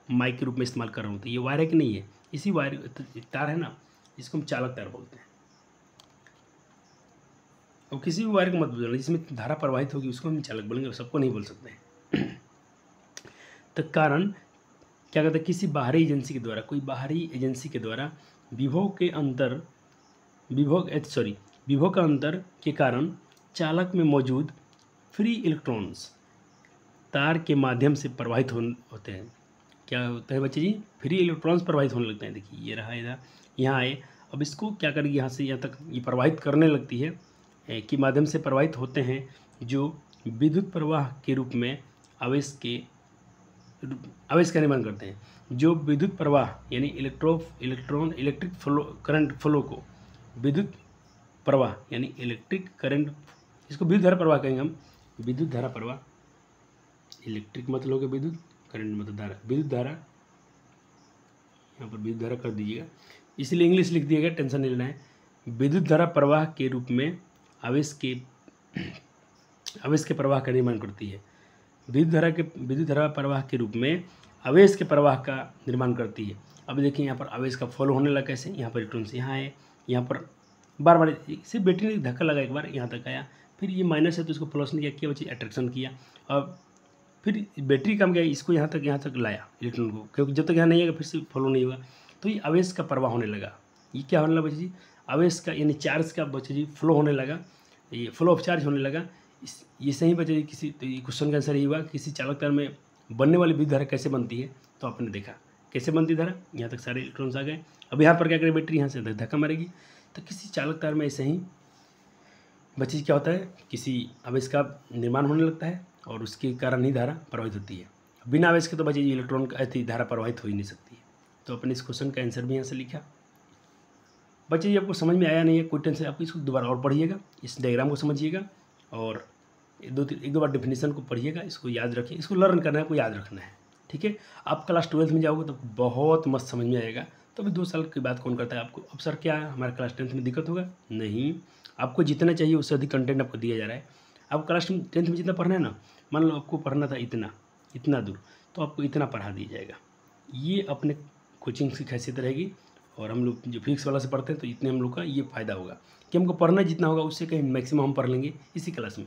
माइक के रूप में इस्तेमाल कर रहा हूँ, तो ये वायर है कि नहीं है, इसी वायर तार है ना, इसको हम चालक तार बोलते हैं। और किसी भी वायर को मत बोलना, जिसमें धारा प्रवाहित होगी उसको हम चालक बोलेंगे, सबको नहीं बोल सकते हैं। तो कारण क्या कहते हैं, किसी बाहरी एजेंसी के द्वारा, कोई बाहरी एजेंसी के द्वारा विभव का अंतर के कारण चालक में मौजूद फ्री इलेक्ट्रॉन्स तार के माध्यम से प्रवाहित होते हैं। क्या होता है बच्चे जी, फ्री इलेक्ट्रॉन्स प्रवाहित होने लगते हैं। देखिए ये रहा, इधर यहाँ आए, अब इसको क्या करेगी, यहाँ से यहाँ तक ये प्रवाहित करने लगती है, के माध्यम से प्रवाहित होते हैं, जो विद्युत प्रवाह के रूप में आवेश का निर्माण करते हैं। जो विद्युत प्रवाह यानी इलेक्ट्रिक फ्लो, करंट फ्लो को, विद्युत प्रवाह यानी इलेक्ट्रिक करंट, इसको विद्युत धारा प्रवाह कहेंगे हम, विद्युत धारा प्रवाह, इलेक्ट्रिक मतलब हो गया विद्युत, करंट मतलब धारा, विद्युत धारा, यहाँ पर विद्युत धारा कर दीजिएगा, इसलिए इंग्लिश लिख दिया गया, टेंशन नहीं लेना है। विद्युत धारा प्रवाह के रूप में आवेश के प्रवाह का निर्माण करती है। विद्युत धारा प्रवाह के रूप में आवेश के प्रवाह का निर्माण करती है। अब देखिए यहाँ पर आवेश का फ्लो होने लगा कैसे, यहाँ पर इलेक्ट्रॉन से यहाँ आए, यहाँ पर बार बार सिर्फ बैटरी ने धक्का लगा, एक बार यहाँ तक आया, फिर ये माइनस है तो इसको प्लस ने क्या किया बच्चे, अट्रैक्शन किया, और फिर बैटरी काम किया, इसको यहाँ तक लाया इलेक्ट्रॉन को, क्योंकि जब तक यहाँ नहीं आएगा फिर से फ्लो नहीं होगा, तो ये आवेश का प्रवाह होने लगा। ये क्या होने लगा बच्चे जी, आवेश का यानी चार्ज का बच्चे जी फ्लो होने लगा, ये फ्लो ऑफ चार्ज होने लगा। ये सही बच्चे जी, किसी तो ये क्वेश्चन का आंसर ये हुआ, किसी चालक तार में बनने वाली विद्युत धारा कैसे बनती है, तो आपने देखा कैसे बनती धारा, यहाँ तक सारे इलेक्ट्रॉन्स आ गए। अब यहाँ पर क्या करें, बैटरी यहाँ से धक्का मारेगी, तो किसी चालक तार में ऐसे ही बच्चे क्या होता है, किसी आवेश का निर्माण होने लगता है, और उसके कारण ही धारा प्रवाहित होती है। बिना आवेश के तो बच्चे इलेक्ट्रॉन का ऐसी धारा प्रवाहित हो ही नहीं सकती है। तो अपने इस क्वेश्चन का आंसर भी यहाँ से लिखा। बच्चे आपको समझ में आया नहीं है, कोई टेंशन, आप इसको दोबारा और पढ़िएगा, इस डायग्राम को समझिएगा, और एक दो बार डेफिनेशन को पढ़िएगा, इसको याद रखिए, इसको लर्न करना है, आपको याद रखना है, ठीक है। आप क्लास 12th में जाओगे तो बहुत मस्त समझ में आएगा। तो अभी 2 साल की बात कौन करता है आपको, अब सर क्या है हमारे क्लास 10th में दिक्कत होगा, नहीं, आपको जितना चाहिए उससे अधिक कंटेंट आपको दिया जा रहा है। आप क्लास 10th में जितना पढ़ना है ना, मान लो आपको पढ़ना था इतना दूर, तो आपको इतना पढ़ा दिया जाएगा। ये अपने कोचिंग की हैसियत रहेगी, और हम लोग जो फिजिक्स वाला से पढ़ते हैं तो इतने हम लोग का ये फ़ायदा होगा कि हमको पढ़ना जितना होगा उससे कहीं मैक्सिमम हम पढ़ लेंगे इसी क्लास में।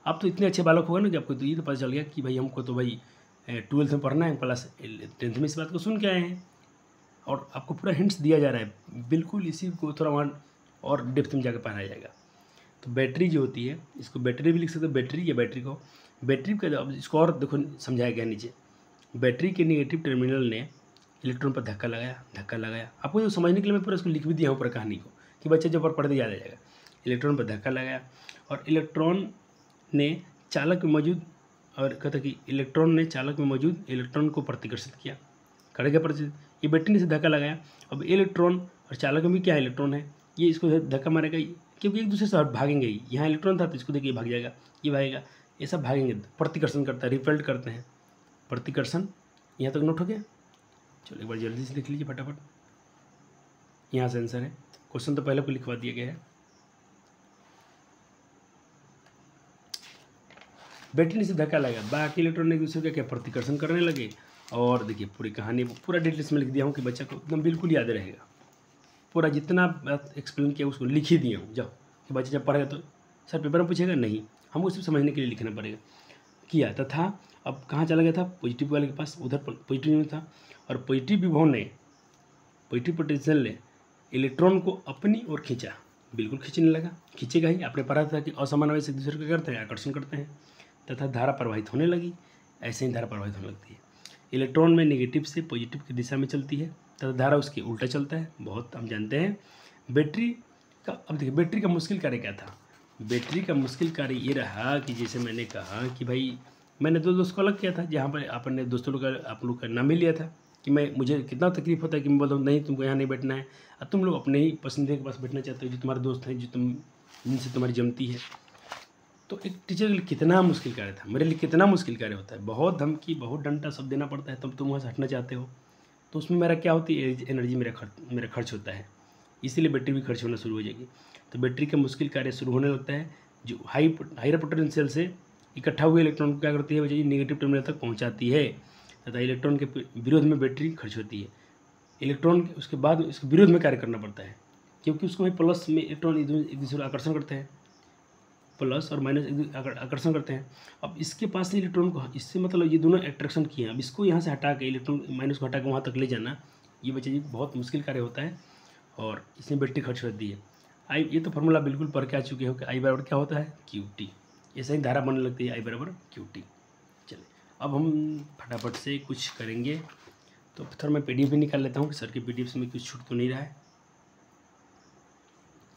आप तो इतने अच्छे बालक होगा ना कि आपको तो ये तो पता चल गया कि भाई हमको तो भाई 12th में पढ़ना है, प्लस 10th में इस बात को सुन के आए हैं, और आपको पूरा हिंट्स दिया जा रहा है, बिल्कुल इसी को थोड़ा वहाँ और डेप्थ में जाकर पढ़ाया जाएगा। तो बैटरी जो होती है, इसको बैटरी भी लिख सकते हो, बैटरी या बैटरी को, बैटरी का जब इसको और देखो समझाया गया नीचे, बैटरी के नेगेटिव टर्मिनल ने इलेक्ट्रॉन पर धक्का लगाया। आपको जो समझने के लिए मैं पूरा इसको लिख भी दिया हूँ पूरा कहानी को, कि बच्चे जब पढ़ दे याद आ जाएगा। इलेक्ट्रॉन पर धक्का लगाया और इलेक्ट्रॉन ने चालक में मौजूद, और कहता कि इलेक्ट्रॉन ने चालक में मौजूद इलेक्ट्रॉन को प्रतिकर्षित किया, करेगा प्रतिकर्षित। ये बैटरी ने से धक्का लगाया। अब इलेक्ट्रॉन और चालक में भी क्या इलेक्ट्रॉन है, ये इसको धक्का मारेगा, क्योंकि एक दूसरे से भागेंगे ही। यहाँ इलेक्ट्रॉन था तो इसको देखिए भाग जाएगा, ये भागेगा, ये सब भागेंगे, प्रतिकर्षण करता है, रिपल्ट करते हैं, प्रतिकर्षण। यहाँ तक नोट हो गया। चलो एक बार जल्दी से लिख लीजिए फटाफट। यहाँ से आंसर है, क्वेश्चन तो पहले को लिखवा दिया गया है। बैटरी से धक्का लगा, बाकी इलेक्ट्रॉन एक दूसरे का क्या प्रतिकर्षण करने लगे। और देखिए पूरी कहानी पूरा डिटेल्स में लिख दिया हूँ कि बच्चा को एकदम बिल्कुल याद रहेगा। पूरा जितना एक्सप्लेन किया उसको लिख ही दिया हूँ, जाओ कि बच्चा जब पढ़ेगा तो सर पेपर में पूछेगा नहीं, हमको सिर्फ समझने के लिए लिखना पड़ेगा। किया तथा अब कहाँ चला गया था, पॉजिटिव वाले के पास, उधर पॉजिटिव में था। और पॉजिटिव विभव ने, पॉजिटिव पोटेंशियल ने इलेक्ट्रॉन को अपनी ओर खींचा, बिल्कुल खींचने लगा, खींचेगा ही। आपने पढ़ा था कि असमान आवेश एक दूसरे को करते हैं, आकर्षण करते हैं, तथा धारा प्रवाहित होने लगी। ऐसे ही धारा प्रवाहित होने लगती है। इलेक्ट्रॉन में नेगेटिव से पॉजिटिव की दिशा में चलती है तथा धारा उसके उल्टा चलता है, बहुत हम जानते हैं। बैटरी का, अब देखिए बैटरी का मुश्किल कार्य क्या था। बैटरी का मुश्किल कार्य ये रहा कि जैसे मैंने कहा कि भाई मैंने दो दोस्त को अलग किया था, जहाँ पर आपने दोस्तों लोग का आप लोग का नाम ही लिया था कि मुझे कितना तकलीफ होता है कि मैं बोलता हूँ नहीं तुमको यहाँ नहीं बैठना है, और तुम लोग अपने ही पसंदीदा के पास बैठना चाहते हो, जो तुम्हारे दोस्त हैं, जो जिनसे तुम्हारी जमती है। तो एक टीचर के लिए कितना मुश्किल कार्य था, मेरे लिए कितना मुश्किल कार्य होता है। बहुत धमकी, बहुत डंडा सब देना पड़ता है, तब तुम वहाँ से हटना चाहते हो। तो उसमें मेरा क्या होती है, एनर्जी मेरा खर्च होता है, इसीलिए बैटरी भी खर्च होना शुरू हो जाएगी। तो बैटरी का मुश्किल कार्य शुरू होने लगता है, जो हायर पोटेंशियल से इकट्ठा हुए इलेक्ट्रॉन को क्या करती है बच्चे, नेगेटिव टर्मिनल तक पहुँचाती है तथा इलेक्ट्रॉन के विरोध में बैटरी खर्च होती है। इलेक्ट्रॉन उसके बाद इसके विरोध में कार्य करना पड़ता है, क्योंकि उसको प्लस में इलेक्ट्रॉन एक दूसरे को आकर्षण करते हैं, प्लस और माइनस आकर्षण करते हैं। अब इसके पास से इलेक्ट्रॉन को, इससे मतलब ये दोनों अट्रैक्शन किए हैं, अब इसको यहाँ से हटा के इलेक्ट्रॉन माइनस को हटा के वहाँ तक ले जाना, ये बच्चे जी बहुत मुश्किल कार्य होता है और इसमें बैटरी खर्च होती है। ये तो फार्मूला बिल्कुल पढ़ के आ चुके हो कि आई बराबर क्या होता है, QT। ऐसा ही धारा बनने लगती है, आई बराबर QT। चलिए अब हम फटाफट से कुछ करेंगे, तो थोड़ा मैं PDF भी निकाल लेता हूँ कि सर की PDF से में कुछ छूट तो नहीं रहा है।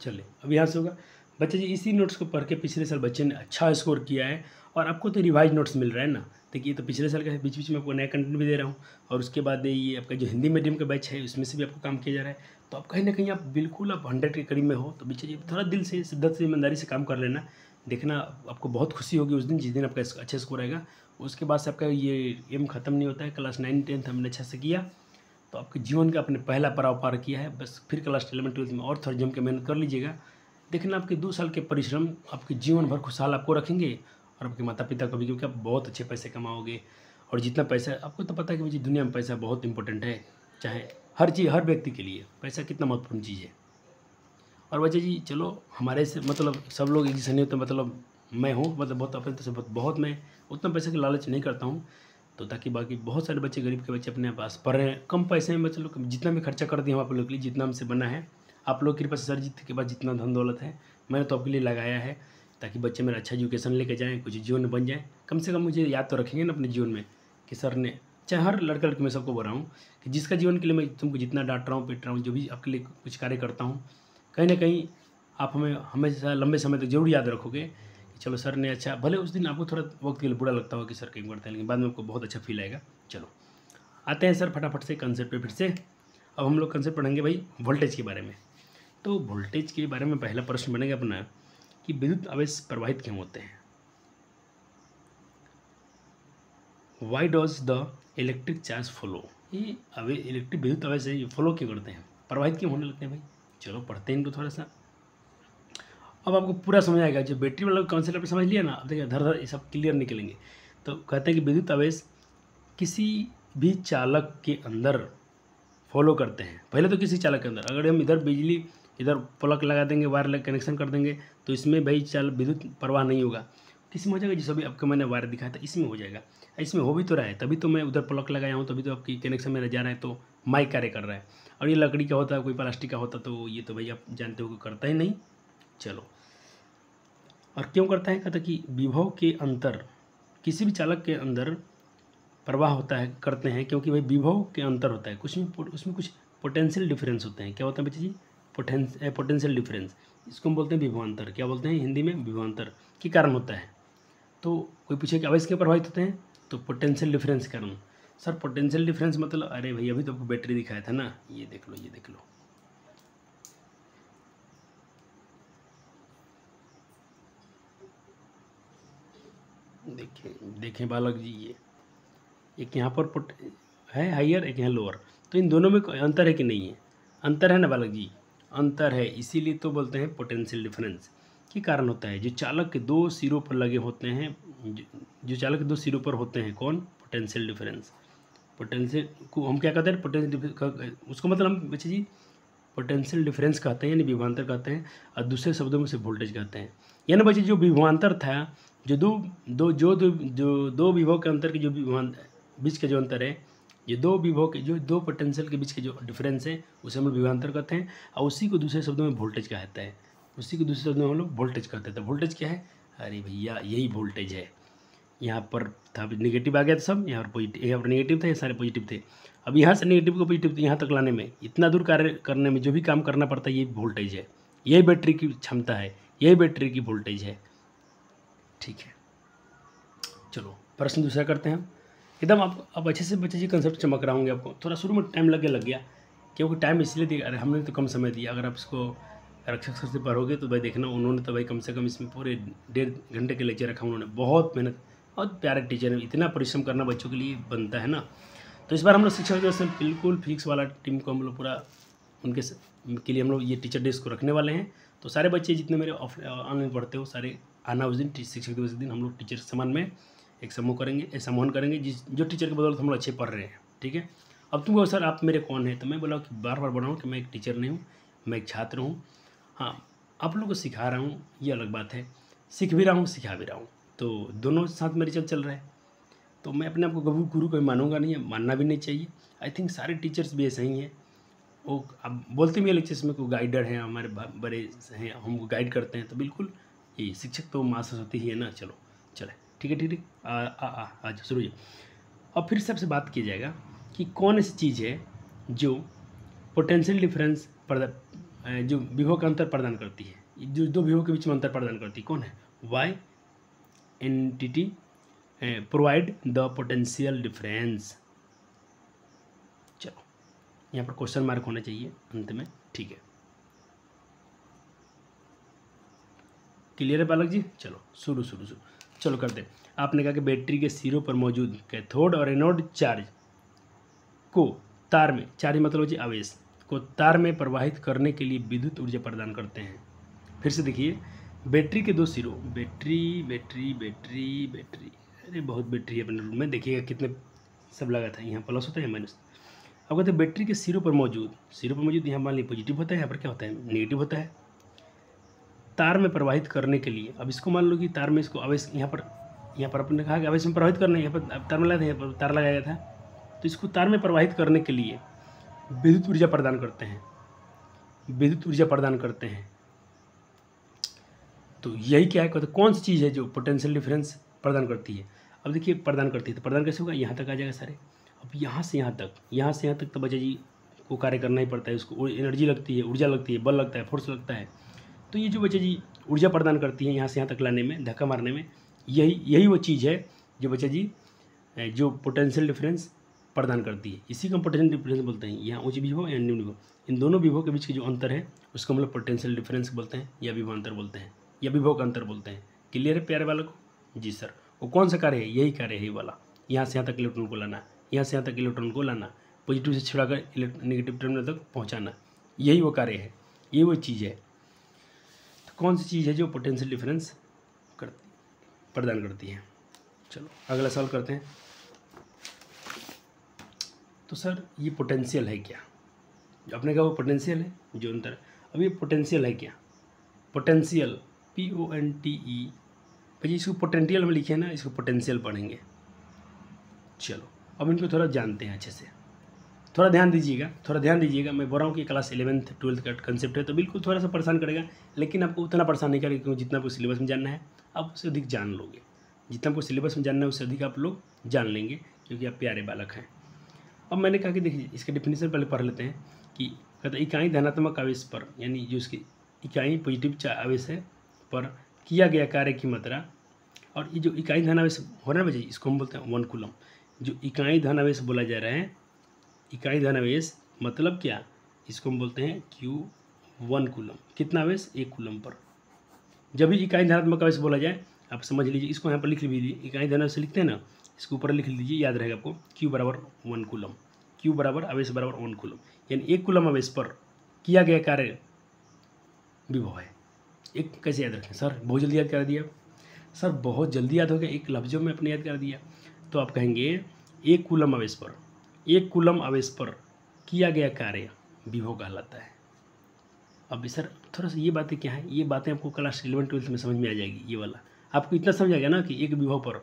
चलिए अब यहाँ से होगा बच्चे जी, इसी नोट्स को पढ़ के पिछले साल बच्चे ने अच्छा स्कोर किया है और आपको तो रिवाइज नोट्स मिल रहा है ना। देखिए तो पिछले साल का है, बीच बीच में आपको नया कंटेंट भी दे रहा हूँ, और उसके बाद ये आपका जो हिंदी मीडियम का बैच है उसमें से भी आपको काम किया जा रहा है। तो आप कहीं ना कहीं आप बिल्कुल आप 100 के करीब में हो। तो बच्चे जी थोड़ा दिल से, शिद्दत से, ईमानदारी से काम कर लेना, देखना आपको बहुत खुशी होगी उस दिन जिस दिन आपका अच्छा स्कोर आएगा। उसके बाद से आपका ये एम ख़त्म नहीं होता है। क्लास 9 10 हमने अच्छा से किया तो आपके जीवन का आपने पहला पड़ाव पार किया है, बस फिर क्लास 11 12 में और थोड़ा जम के मेहनत कर लीजिएगा। देखना आपके 2 साल के परिश्रम आपके जीवन भर खुशहाल आपको रखेंगे और आपके माता पिता को भी, क्योंकि आप बहुत अच्छे पैसे कमाओगे। और जितना पैसा, आपको तो पता है कि मुझे दुनिया में पैसा बहुत इंपॉर्टेंट है, चाहे हर चीज़, हर व्यक्ति के लिए पैसा कितना महत्वपूर्ण चीज़ है। और बच्चे जी चलो हमारे से मतलब सब लोग एक जैसे नहीं होते, मतलब मैं हूँ, मतलब बहुत अपने तरफ से बहुत मैं उतना पैसे की लालच नहीं करता हूँ, तो ताकि बाकी बहुत सारे बच्चे, गरीब के बच्चे अपने पास पढ़ रहे हैं, कम पैसे में बच्चे लोग जितना भी खर्चा कर दिए हम आप लोग के लिए, जितना हमसे बना है, आप लोग की कृपा से सर जी के पास जितना धन दौलत है मैंने तो आपके लिए लगाया है, ताकि बच्चे मेरा अच्छा एजुकेशन लेके जाएँ, कुछ जीवन में बन जाए। कम से कम मुझे याद तो रखेंगे ना अपने जीवन में कि सर ने, चाहे हर लड़का लड़की मैं सबको बोल रहा हूँ कि जिसका जीवन के लिए मैं तुमको जितना डांट रहा हूँ, पीट रहा हूँ, जो भी आपके लिए कुछ कार्य करता हूँ, कहीं ना कहीं आप हमें हमेशा लंबे समय तक जरूर याद रखोगे कि चलो सर ने अच्छा, भले उस दिन आपको थोड़ा वक्त के लिए बुरा लगता हो कि सर कहीं करते हैं, लेकिन बाद में आपको बहुत अच्छा फील आएगा। चलो आते हैं सर फटाफट से कंसेप्ट पे फिर से। अब हम लोग कंसेप्ट पढ़ेंगे भाई वोल्टेज के बारे में। तो वोल्टेज के बारे में पहला प्रश्न बनेगा अपना कि विद्युत आवेश प्रवाहित क्यों होते हैं। Why does the electric charge flow, ये इलेक्ट्रिक विद्युत आवेश है, ये फ्लो क्यों करते हैं, प्रवाहित क्यों होने लगते हैं भाई। चलो पढ़ते हैं इनको थोड़ा सा, अब आपको पूरा समझ आएगा। जो बैटरी वाला कॉन्सेप्ट आपने समझ लिया ना, अब देखिए धर ये सब क्लियर निकलेंगे। तो कहते हैं कि विद्युत आवेश किसी भी चालक के अंदर फॉलो करते हैं। पहले तो किसी चालक के अंदर, अगर हम इधर बिजली, इधर प्लग लगा देंगे, वायर लग कनेक्शन कर देंगे, तो इसमें भाई विद्युत प्रवाह नहीं होगा। किसी में हो जाएगा, जैसे अभी आपको मैंने वायर दिखाया था, इसमें हो जाएगा। इसमें हो भी तो रहा है, तभी तो मैं उधर प्लग लगाया हूँ, तभी तो आपकी कनेक्शन मेरा जा रहा है, तो माइक कार्य कर रहा है। और ये लकड़ी का होता है, कोई प्लास्टिक का होता, तो ये तो भाई आप जानते हो कि करता ही नहीं। चलो, और क्यों करता है, कहता कि विभव के अंतर, किसी भी चालक के अंदर प्रवाह होता है करते हैं, क्योंकि भाई विभव के अंतर होता है, कुछ उसमें कुछ पोटेंशियल डिफरेंस होते हैं। क्या होता है बच्चे जी? पोटेंशियल डिफरेंस, इसको हम बोलते हैं विभवांतर। क्या बोलते हैं हिंदी में? विभवांतर के कारण होता है। तो कोई पूछे कि आवेश क्यों प्रभावित होते हैं, तो पोटेंशियल डिफरेंस के कारण। सर पोटेंशियल डिफरेंस मतलब, अरे भाई अभी तो आपको बैटरी दिखाया था ना, ये देख लो, ये देख लो, देखें बालक जी, ये एक यहाँ पर है हाइयर, एक यहाँ लोअर, तो इन दोनों में कोई अंतर है कि नहीं है? अंतर है ना बालक जी, अंतर है, इसीलिए तो बोलते हैं पोटेंशियल डिफरेंस के कारण होता है। जो चालक के दो सिरों पर लगे होते हैं, जो चालक के दो सिरों पर होते हैं, कौन? Potential difference. पोटेंशियल को हम क्या कहते हैं? पोटेंशियल, उसको मतलब हम बच्चे जी पोटेंशियल डिफरेंस कहते हैं, यानी विभवांतर कहते हैं, और दूसरे शब्दों में से वोल्टेज कहते हैं। यानी बच्चे जो विभवांतर था, जो दो विभव के अंतर के जो बीच का जो अंतर है, ये दो विभव के जो दो पोटेंशियल के बीच के जो डिफरेंस है, उसे हम लोग विभवांतर कहते हैं, और उसी को दूसरे शब्दों में वोल्टेज कहता है। उसी को दूसरे शब्दों में हम लोग वोल्टेज कहते हैं। तो वोल्टेज क्या है? अरे भैया यही वोल्टेज है। यहाँ पर था नेगेटिव आ गया था सब, यहाँ पर पॉजिटिव, यहाँ पर नेगेटिव था, ये सारे पॉजिटिव थे। अब यहाँ से नेगेटिव को पॉजिटिव यहाँ तक लाने में, इतना दूर कार्य करने में जो भी काम करना पड़ता है, ये वोल्टेज है, यही बैटरी की क्षमता है, यही बैटरी की वोल्टेज है। ठीक है, चलो प्रश्न दूसरा करते हैं हम। एकदम आप अब अच्छे से बच्चे जी कंसेप्ट चमक रहा होंगे आपको। थोड़ा शुरू में टाइम लग गया, क्योंकि टाइम इसलिए दिया, अरे हमने तो कम समय दिया। अगर आप इसको रक्षक सर से पढ़ोगे तो भाई देखना, उन्होंने तो भाई कम से कम इसमें पूरे 1.5 घंटे के लेक्चर रखा उन्होंने। बहुत मेहनत, बहुत प्यारे टीचर है, इतना परिश्रम करना बच्चों के लिए बनता है ना। तो इस बार हम लोग शिक्षक दिवस में बिल्कुल फिजिक्स वाला टीम को हम लोग पूरा उनके के लिए हम लोग ये टीचर डे को रखने वाले हैं। तो सारे बच्चे जितने मेरे ऑनलाइन पढ़ते हो, सारे आना उस दिन शिक्षक दिवस के दिन हम लोग टीचर सम्मान में एक समूह करेंगे, सम्मोहन करेंगे, जो टीचर के बदौलत हम लोग अच्छे पढ़ रहे हैं। ठीक है, अब तुम कहो सर आप मेरे कौन हैं? तो मैं बोला कि बार बार बनाऊँ कि मैं एक टीचर नहीं हूँ, मैं एक छात्र हूँ। हाँ, आप लोगों को सिखा रहा हूँ, ये अलग बात है, सीख भी रहा हूँ, सिखा भी रहा हूँ, तो दोनों साथ मेरे चल रहा है। तो मैं अपने आप को गुरु को मानूंगा नहीं, मानना भी नहीं चाहिए। आई थिंक सारे टीचर्स भी ऐसे ही हैं। वो अब बोलते भी लेक्चर्स में कोई गाइडर हैं, हमारे बड़े हैं, हमको गाइड करते हैं, तो बिल्कुल ये शिक्षक तो माँ सरस्वती ही है ना। चलो चले, ठीक है, आज शुरू। अब फिर सबसे बात की जाएगा कि कौन ऐसी चीज़ है जो पोटेंशियल डिफरेंस जो विभव का अंतर प्रदान करती है, जो दो विभव के बीच में अंतर प्रदान करती है, कौन है? Why entity provide the potential difference. चलो यहाँ पर क्वेश्चन मार्क होना चाहिए अंत में। ठीक है, क्लियर है बालक जी? चलो शुरू चलो करते हैं। आपने कहा कि बैटरी के सिरों पर मौजूद कैथोड और एनोड चार्ज को तार में, चार्ज मतलब जी आवेश को तार में प्रवाहित करने के लिए विद्युत ऊर्जा प्रदान करते हैं। फिर से देखिए, बैटरी के दो सिरों, बैटरी, अरे बहुत बैटरी है अपने रूम में, देखिएगा कितने सब लगा था, यहाँ प्लस होता है, माइनस। अब कहते हैं बैटरी के सिरों पर मौजूद यहाँ मान लीजिए पॉजिटिव होता है, यहाँ पर क्या होता है? नेगेटिव होता है। तार में प्रवाहित करने के लिए, अब इसको मान लो कि तार में इसको आवेश, यहाँ पर अपने कहा कि आवेश में प्रवाहित करना है, यहाँ पर तार में लगाया था, यहाँ पर तार लगाया था, तो इसको तार में प्रवाहित करने के लिए विद्युत ऊर्जा प्रदान करते हैं। तो यही क्या है, कहते कौन सी चीज़ है जो पोटेंशियल डिफरेंस प्रदान करती है? अब देखिए प्रदान करती है, तो प्रदान कैसे होगा? यहाँ तक आ जाएगा सारे। अब यहाँ से यहाँ तक तो बच्चा जी को कार्य करना ही पड़ता है, उसको एनर्जी लगती है, ऊर्जा लगती है, बल लगता है, फोर्स लगता है। तो ये जो बच्चा जी ऊर्जा प्रदान करती है यहाँ से यहाँ तक लाने में, धक्का मारने में, यही वो चीज़ है जो बच्चा जी जो पोटेंशियल डिफरेंस प्रदान करती है। इसी को हम पोटेंशियल डिफरेंस बोलते हैं। यहाँ उच्च विभव या निम्न विभव, इन दोनों विभव के बीच के जो अंतर है उसको हम लोग पोटेंशियल डिफरेंस बोलते हैं, या विभव अंतर बोलते हैं, या विभव का अंतर बोलते हैं। क्लियर है प्यारे वालों को? जी सर। वो कौन सा कार्य है? यही कार्य है, ये वाला, यहाँ से यहाँ तक इलेक्ट्रॉन को लाना, यहाँ से यहाँ तक इलेक्ट्रॉन को लाना, पॉजिटिव से छुड़ाकर नेगेटिव टर्मिनल तक पहुँचाना, यही वो कार्य है, यही वो चीज़ है। तो कौन सी चीज़ है जो पोटेंशियल डिफरेंस प्रदान करती है? चलो अगला सवाल करते हैं। तो सर ये पोटेंशियल है क्या? आपने कहा वो पोटेंशियल है जो अंतर। अब ये पोटेंशियल है क्या? पोटेंशियल PONTE, भाई इसको पोटेंशियल में लिखे ना, इसको पोटेंशियल पढ़ेंगे। चलो अब इनको थोड़ा जानते हैं अच्छे से, थोड़ा ध्यान दीजिएगा। मैं बोल रहा हूँ कि क्लास 11th 12th का कंसेप्ट है, तो बिल्कुल थोड़ा सा परेशान करेगा, लेकिन आपको उतना परेशान नहीं करेगा, क्योंकि जितना आपको सिलेबस में जानना है आप उससे अधिक जान लोगे। जितना आपको सिलेबस में जानना है उससे अधिक आप लोग जान लेंगे क्योंकि आप प्यारे बालक हैं। अब मैंने कहा कि देखिए इसके डेफिनेशन पहले पढ़ लेते हैं कि कहते हैं इकाई धनात्मक आवेश पर, यानी जो इसकी इकाई पॉजिटिव आवेश है पर किया गया कार्य की मात्रा, और ये जो इकाई धनावेश हो रहा है बच्चे इसको हम बोलते हैं 1 कूलम। जो इकाई धनावेश बोला जा रहा है, इकाई धनावेश मतलब क्या, इसको हम बोलते हैं Q1 कूलम। कितना आवेश, 1 कूलम पर। जब भी इकाई धनात्मक आवेश बोला जाए आप समझ लीजिए, इसको यहाँ पर लिख लीजिए, इकाई धनावेश लिखते हैं ना, इसके ऊपर लिख लीजिए, याद रहेगा आपको, Q बराबर 1 कूलम। Q बराबर आवेश बराबर 1 कूलम, यानी 1 कूलम आवेश पर किया गया कार्य विभव है। एक कैसे याद रखें सर, बहुत जल्दी याद करा दिया सर, बहुत जल्दी याद हो गया, एक लफ्ज़ों में अपने याद कर दिया। तो आप कहेंगे 1 कूलम आवेश पर, 1 कूलम आवेश पर किया गया कार्य विभव कहलाता है। अब सर थोड़ा सा ये बातें क्या है, ये बातें आपको क्लास 11-12 में समझ में आ जाएगी। ये वाला आपको इतना समझ आ गया ना कि एक विभव पर,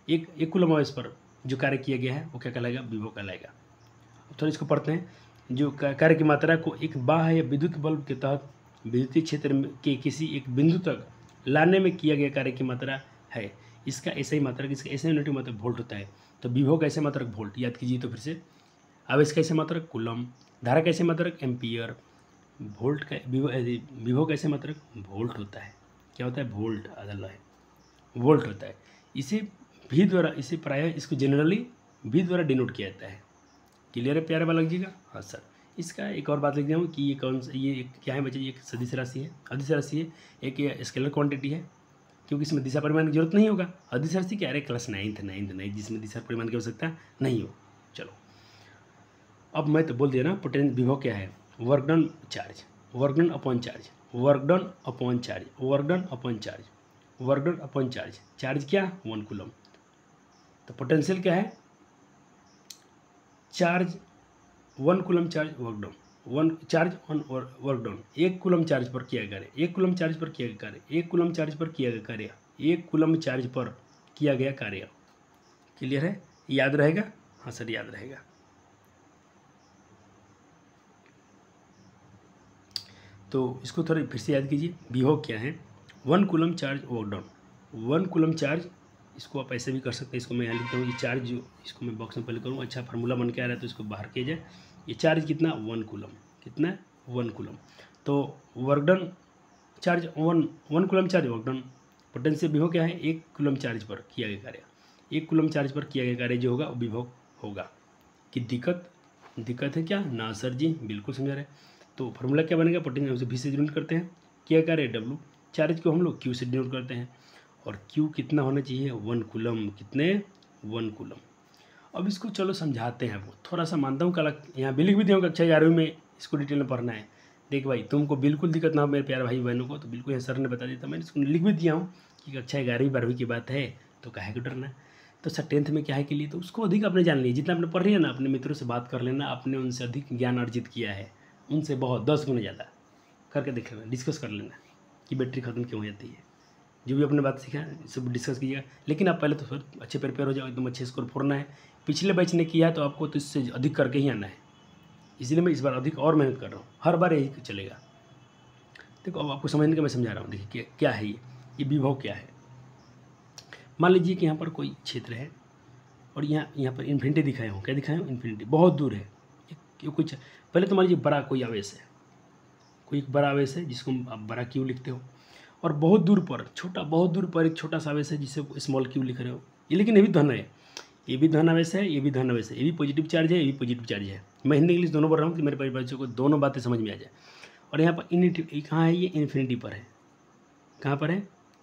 एक कूलम आवेश पर जो कार्य किया गया है वो क्या कहलाएगा, विभव कहलाएगा। अब थोड़ा इसको पढ़ते हैं। जो कार्य की मात्रा को एक बाह्य या विद्युत बल्ब के तहत विद्युतीय क्षेत्र के किसी एक बिंदु तक लाने में किया गया कार्य की मात्रा है, इसका ऐसा ही मात्रक, इसका ऐसा यूनिट मात्रक वोल्ट होता है। तो विभव कैसे मात्रक वोल्ट, याद कीजिए तो फिर से। आवेश कैसे मात्रक कूलम, धारा कैसे मात्रक एम्पियर, वोल्ट का विभव कैसे मात्रक वोल्ट होता है। क्या होता है, वोल्ट, अदल है वोल्ट होता है। इसे भी द्वारा, इसे प्रायः इसको जनरली भी द्वारा डिनोट किया जाता है। क्लियर है प्यारे बालक जी का। हाँ सर, इसका एक और बात लिख दिया हूँ कि ये कौन सा, ये क्या है बच्चे, ये एक सदिश राशि है, अदिश राशि है, एक ये स्केलर क्वांटिटी है, क्योंकि इसमें दिशा परिमाण की जरूरत नहीं होगा। अदिश राशि क्या है, क्लास 9th जिसमें दिशा परिमाण की आवश्यकता नहीं हो। चलो अब मैं तो बोल दिया ना, पोटेंशियल विभव क्या है, work done charge, work done upon charge, work done upon charge, work done upon charge, work done upon charge, charge क्या 1 कूलम। तो पोटेंशियल क्या है, charge 1 coulomb charge work down, 1 charge on work down, 1 coulomb charge पर किया गया कार्य, 1 coulomb charge पर किया गया कार्य, 1 कूलम चार्ज पर किया गया कार्य, 1 कूलम चार्ज पर किया गया कार्य। क्लियर है, याद रहेगा। हाँ सर याद रहेगा। तो इसको थोड़ा फिर से याद कीजिए, विभव क्या है, 1 coulomb charge work down, 1 coulomb charge, इसको आप ऐसे भी कर सकते हैं, इसको मैं यहाँ लिखता हूँ, ये चार्ज जो, इसको मैं बॉक्स में पहले करूँ, अच्छा फार्मूला बन के आ रहा है तो इसको बाहर किया जाए। ये चार्ज कितना 1 कूलम, कितना 1 कूलम। तो work done charge 1 coulomb charge work done, potential विभव क्या है, 1 कूलम चार्ज पर किया गया कार्य, 1 कूलम चार्ज पर किया गया कार्य जो होगा विभव होगा। कि दिक्कत है क्या ना सर जी, बिल्कुल समझा रहे। तो फार्मूला क्या बनेगा, पोटेंशियल उसे भी से डिनोट करते हैं, किया कार्य W, चार्ज को हम लोग Q से डिनोट करते हैं, और Q कितना होना चाहिए 1 कूलम, कितने 1 कूलम। अब इसको चलो समझाते हैं आपको, थोड़ा सा मानता हूँ कल यहाँ भी लिख भी दिया हूँ, कक्षा 11वीं में इसको डिटेल में पढ़ना है। देख भाई तुमको बिल्कुल दिक्कत ना हो मेरे प्यारे भाई बहनों को, तो बिल्कुल सर ने बता दिया था, मैंने इसको लिख भी दिया हूँ कि कक्षा 11वीं-12वीं की बात है तो काहे को डरना है। तो सर 10th में क्या है के लिए, तो उसको अधिक आपने जान लिया, जितना आपने पढ़ रही है ना, अपने मित्रों से बात कर लेना, आपने उनसे अधिक ज्ञान अर्जित किया है, उनसे बहुत 10 गुना ज़्यादा करके देख लेना, डिस्कस कर लेना कि बैटरी ख़त्म क्यों हो जाती है। जो भी अपने बात सीखा है सब डिस्कस कीजिएगा, लेकिन आप पहले तो फिर अच्छे प्रिपेयर हो जाओ, एकदम अच्छे स्कोर फोड़ना है। पिछले बैच ने किया है तो आपको तो इससे अधिक करके ही आना है, इसलिए मैं इस बार अधिक और मेहनत कर रहा हूँ, हर बार यही चलेगा। देखो अब आपको समझने का मैं समझा रहा हूँ। देखिए क्या है ये विभव क्या है। मान लीजिए कि यहाँ पर कोई क्षेत्र है और यहाँ पर इन्फिनिटी दिखाया हूँ, क्या दिखाया हूँ, इन्फिनिटी बहुत दूर है। कुछ पहले तो मान लीजिए बड़ा कोई आवेश है, कोई एक बड़ा आवेश है जिसको आप बड़ा क्यू लिखते हो, और बहुत दूर पर छोटा, बहुत दूर पर एक छोटा सा आवेश है जिसे स्मॉल क्यू लिख रहे हो। ये लेकिन ये भी धन है, ये भी धन आवेश है, ये भी धन आवेश है, ये भी पॉजिटिव चार्ज है, ये भी पॉजिटिव चार्ज है। मैं हिंदी इंग्लिश दोनों बोल रहा हूँ कि मेरे बच्चों को दोनों बातें समझ में आ जाए। और यहाँ पर इन्फिनिटी कहाँ है, ये इन्फिनिटी पर है, कहाँ पर है,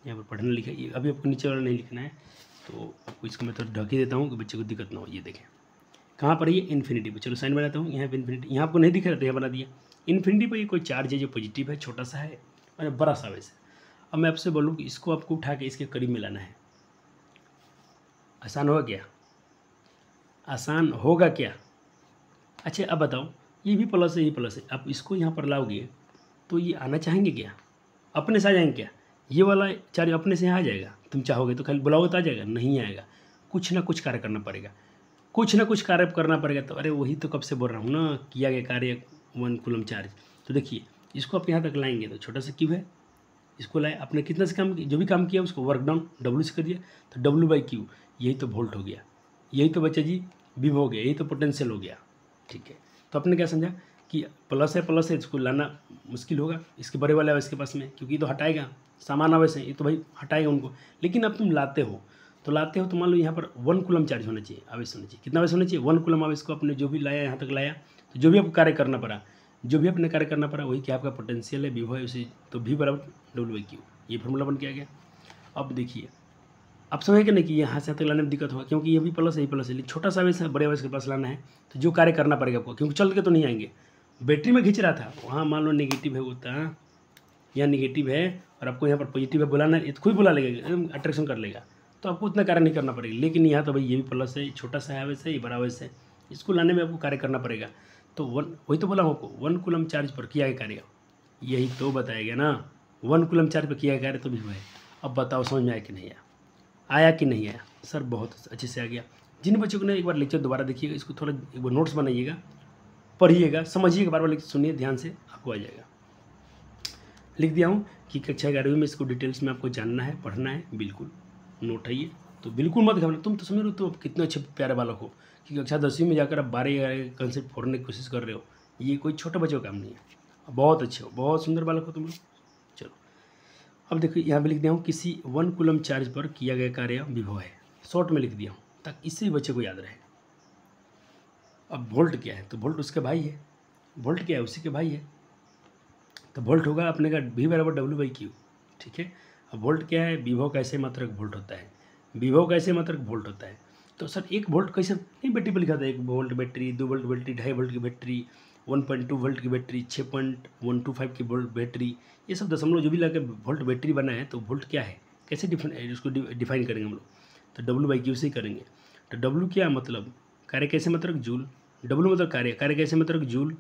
यहाँ पर पढ़ना लिखा है, ये अभी आपको नीचे वाला नहीं लिखना है, तो आपको इसको मैं थोड़ा ढक ही देता हूँ कि बच्चे को दिक्कत ना हो। ये देखें कहाँ पर, ये इन्फिनिटी पर, चलो साइन बनाता हूँ, यहाँ पर इन्फिनिटी, यहाँ आपको नहीं दिख रहा था, यहाँ बना दिया। इन्फिनिटी पर ये कोई चार्ज है जो पॉजिटिव है, छोटा सा है और बड़ा सा आवेश है। अब मैं आपसे बोलूँ कि इसको आपको उठा के इसके करीब में लाना है, आसान होगा क्या, आसान होगा क्या। अच्छा अब बताओ, ये भी प्लस है, ये प्लस है, आप इसको यहाँ पर लाओगे तो ये आना चाहेंगे क्या, अपने से आ जाएंगे क्या, ये वाला चार्ज अपने से यहाँ आ जाएगा, तुम चाहोगे तो खाली बुलाओगे तो आ जाएगा, नहीं आएगा, कुछ ना कुछ कार्य करना पड़ेगा, कुछ ना कुछ कार्य करना पड़ेगा। तो अरे वही तो कब से बोल रहा हूँ ना, किया गया कार्य 1 कूलम चार्ज। तो देखिए इसको आप यहाँ तक लाएंगे तो छोटा सा क्यू है, इसको लाए, आपने कितना से काम किया, जो भी काम किया उसको वर्क डाउन W से कर दिया, तो W/Q यही तो वोल्ट हो गया। यही तो बच्चा जी विभव हो गया, यही तो पोटेंशियल हो गया। ठीक है, तो आपने क्या समझा कि प्लस है इसको लाना मुश्किल होगा इसके बड़े वाले आवेश के पास में, क्योंकि ये तो हटाएगा, समान आवेश है ये तो भाई हटाएगा उनको। लेकिन अब तुम लाते हो तो मान लो यहाँ पर 1 कूलम चार्ज होना चाहिए, आवेश होना चाहिए। कितना आवेश होना चाहिए? 1 कूलम आवेश को आपने जो भी लाया यहाँ तक लाया, तो जो भी आपको कार्य करना पड़ा, वही क्या आपका पोटेंशियल है, विभव है उसी, तो V बराबर W/Q, ये फॉर्मूला बन के आ गया। अब देखिए, अब समझ कि नहीं कि यहाँ से तक लाने में दिक्कत होगा, क्योंकि ये भी प्लस है, ये प्लस है, लेकिन छोटा सा आवेश है, बड़े आवेश के पास लाना है तो जो कार्य करना पड़ेगा आपको, क्योंकि चल के तो नहीं आएंगे। बैटरी में खींच रहा था, वहाँ मान लो नेगेटिव है होता, यहाँ नेगेटिव है और आपको यहाँ पर पॉजिटिव है बुलाना है, ये तो खुद बुला लेगा, एकदम अट्रैक्शन कर लेगा, तो आपको उतना कार्य नहीं करना पड़ेगा। लेकिन यहाँ तो भाई ये भी प्लस है, छोटा सा आवेश है, ये बड़ा आवेश है, इसको लाने में आपको कार्य करना पड़ेगा। तो वही तो बोला आपको 1 कूलम चार्ज पर किया गया कार्य, यही तो बताया गया ना, 1 कूलम चार्ज पर किया गया कार्य तो भी हुआ है। अब बताओ समझ में आया कि नहीं आया कि नहीं आया? सर बहुत अच्छे से आ गया। जिन बच्चों को ने एक बार लेक्चर दोबारा देखिएगा, इसको थोड़ा एक बार नोट्स बनाइएगा, पढ़िएगा, समझिएगा, बार बार सुनिए ध्यान से, आपको आ जाएगा। लिख दिया हूँ कि कक्षा 11वीं में इसको डिटेल्स में आपको जानना है, पढ़ना है, बिल्कुल नोट है ये, तो बिल्कुल मत घबराना। तुम तो समझ लो तो कितने अच्छे प्यारे बालक हो कि कक्षा 10वीं में जाकर आप 12 कंसेप्ट पढ़ने की कोशिश कर रहे हो, ये कोई छोटे बच्चों का काम नहीं है। बहुत अच्छे हो, बहुत सुंदर बालक हो तुम लोग। चलो अब देखो यहाँ पे लिख दिया हूँ किसी 1 कूलम चार्ज पर किया गया कार्य विभव है, शॉर्ट में लिख दिया हूँ ताकि इससे बच्चे को याद रहे। अब वोल्ट क्या है? तो वोल्ट उसके भाई है, वोल्ट क्या है? उसी के भाई है, तो वोल्ट होगा अपने का V बराबर W/Q। ठीक है, अब वोल्ट क्या है? विभव कैसे मात्रक वोल्ट होता है, विभव कैसे मात्रक वोल्ट होता है। तो सर 1 वोल्ट कैसे नहीं बैटरी पर लिखा था, 1 volt battery, 2 volt battery, 2.5 volt की बैटरी, 1.2 वोल्ट की बैटरी, 6.125 की वोल्ट बैटरी, ये सब दशमलव जो भी लगा वोल्ट बैटरी बना है। तो वोल्ट क्या है, कैसे उसको डिफाइन करेंगे हम लोग? तो W/Q से ही करेंगे। तो W क्या मतलब कार्य कैसे मात्रक जूल, W मतलब कार्य, कार्य कैसे मात्रक जूल।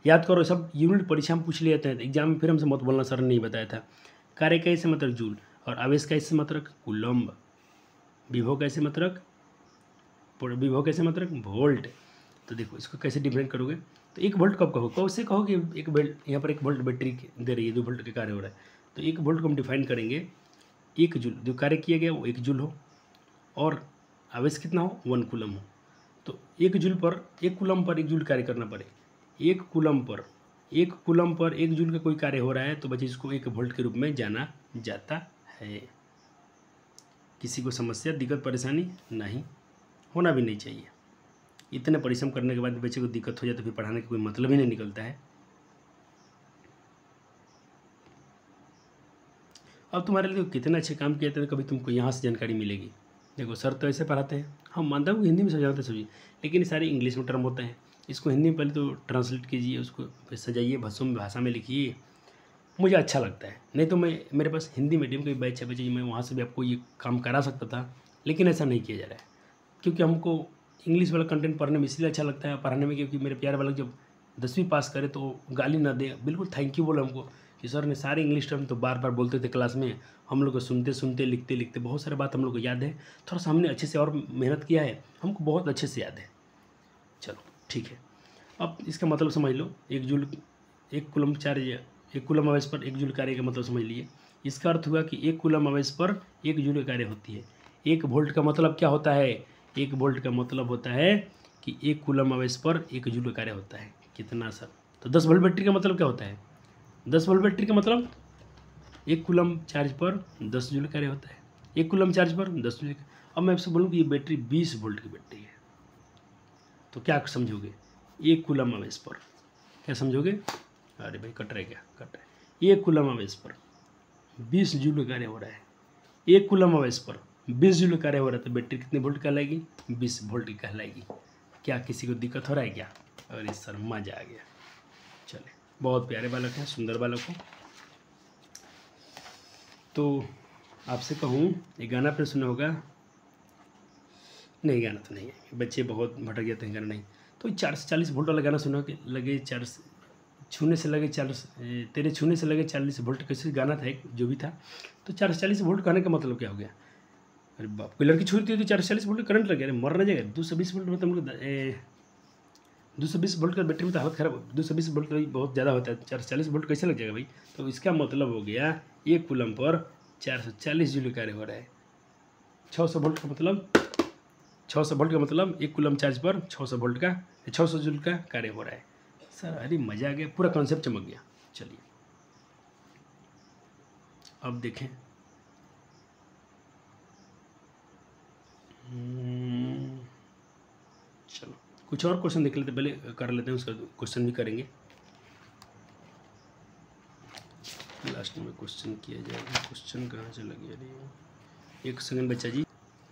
याद करो, सब यूनिट परीक्षा में पूछ लिए जाते हैं, एग्जाम में फिर हमसे मत बोलना सर ने नहीं बताया था। कार्य कैसे मात्रक जूल, और आवेश कैसे मात्रक कूलम्ब, विभव कैसे मात्रक वोल्ट। तो देखो इसको कैसे डिफाइन करोगे, तो 1 वोल्ट कब कहो, कैसे कहो कि एक वोल्ट, यहाँ पर 1 वोल्ट बैटरी दे रही है, 2 वोल्ट का कार्य हो रहा है, तो 1 वोल्ट को हम डिफाइन करेंगे 1 जूल, जो कार्य किया गया वो 1 जूल हो और आवेश कितना हो, 1 कूलम हो। तो 1 जूल पर 1 कूलम पर 1 जूल कार्य करना पड़े, 1 कूलम पर 1 जूल का कोई कार्य हो रहा है तो बच्चे इसको 1 वोल्ट के रूप में जाना जाता है। किसी को समस्या, दिक्कत, परेशानी नहीं, होना भी नहीं चाहिए। इतने परिश्रम करने के बाद बच्चे को दिक्कत हो जाए तो फिर पढ़ाने का कोई मतलब ही नहीं निकलता है। अब तुम्हारे लिए कितने अच्छे काम किए थे, कभी तुमको यहाँ से जानकारी मिलेगी। देखो सर तो ऐसे पढ़ाते हैं, हम मानता हूँ हिंदी में समझाते सभी, लेकिन सारे इंग्लिश में टर्म होते हैं, इसको हिंदी में पहले तो ट्रांसलेट कीजिए, उसको फिर सजाइए, भाषा में लिखिए, मुझे अच्छा लगता है। नहीं तो मैं, मेरे पास हिंदी मीडियम का भी बैच है बच्चे, मैं वहाँ से भी आपको ये काम करा सकता था, लेकिन ऐसा नहीं किया जा रहा है, क्योंकि हमको इंग्लिश वाला कंटेंट पढ़ने में इसलिए अच्छा लगता है पढ़ाने में, क्योंकि मेरे प्यारे वाले जब 10वीं पास करे तो गाली ना दे, बिल्कुल थैंक यू बोले हमको कि सर ने सारे इंग्लिश टर्म तो बार बार बोलते थे क्लास में, हम लोग को सुनते सुनते लिखते लिखते बहुत सारे बात हम लोग को याद है, थोड़ा सा हमने अच्छे से और मेहनत किया है, हमको बहुत अच्छे से याद है। चलो ठीक है, अब इसका मतलब समझ लो, 1 जूल 1 कूलम चार्ज, 1 कूलम आवेश पर 1 जूल कार्य का मतलब समझ लिए। इसका अर्थ हुआ कि 1 कूलम आवेश पर 1 जूल कार्य होती है। 1 वोल्ट का मतलब क्या होता है? 1 वोल्ट का मतलब होता है कि 1 कूलम आवेश पर 1 जूल कार्य होता है। कितना सर? तो 10 वोल्ट बैटरी का मतलब क्या होता है? 10 वोल्ट बैटरी का मतलब 1 कूलम चार्ज पर 10 जूल कार्य होता है। 1 कूलम चार्ज पर 10 जूल। अब मैं आपसे बोलूँ कि ये बैटरी 20 वोल्ट की बैटरी है, तो क्या समझोगे? 1 कूलम आवेश पर क्या समझोगे? अरे भाई कट रहा है, क्या कट रहा है? 1 कूलम आवेश पर 20 जूल कार्य हो रहा है, 1 कूलम आवेश पर 20 जूल कार्य हो रहा है, तो बैटरी कितने वोल्ट कहलाएगी? 20 वोल्ट की कहलाएगी। क्या किसी को दिक्कत हो रहा है क्या? अरे सर मजा आ गया। चले, बहुत प्यारे बालक हैं, सुंदर बालक हो। तो आपसे कहूँ, ये गाना पे सुना होगा? नहीं, गाना तो नहीं है, बच्चे बहुत भटक जाते हैं, गाना नहीं। तो 440 वोल्ट वाला गाना सुना के लगे छूने से लगे 40, तेरे छूने से लगे 40 वोल्ट, कैसे गाना था एक जो भी था। तो 440 वोल्ट कहने का मतलब क्या हो गया? अरे बाप, कोई लड़की छूती है तो 440 वोल्ट करंट लग गया, अरे मर न जाएगा। 220 वोल्ट में तो हम लोग 220 वोल्ट का बैटरी में तो हालत खराब, 220 वोल्ट का बहुत ज़्यादा होता है, 440 वोल्ट कैसे लग जाएगा भाई? तो इसका मतलब हो गया 1 कूलम पर 440 जूल कार्य हो रहा है। 600 वोल्ट का मतलब 600 वोल्ट का मतलब 1 कूलम चार्ज पर 600 वोल्ट का 600 जूल का कार्य हो रहा है। सर अरे मज़ा आ गया, पूरा कॉन्सेप्ट चमक गया। चलिए अब देखें, चलो कुछ और क्वेश्चन देख लेते, पहले कर लेते हैं, उसका क्वेश्चन भी करेंगे, लास्ट में क्वेश्चन किया जाएगा। क्वेश्चन कहाँ चला गया रे, एक सेकंड बच्चा जी।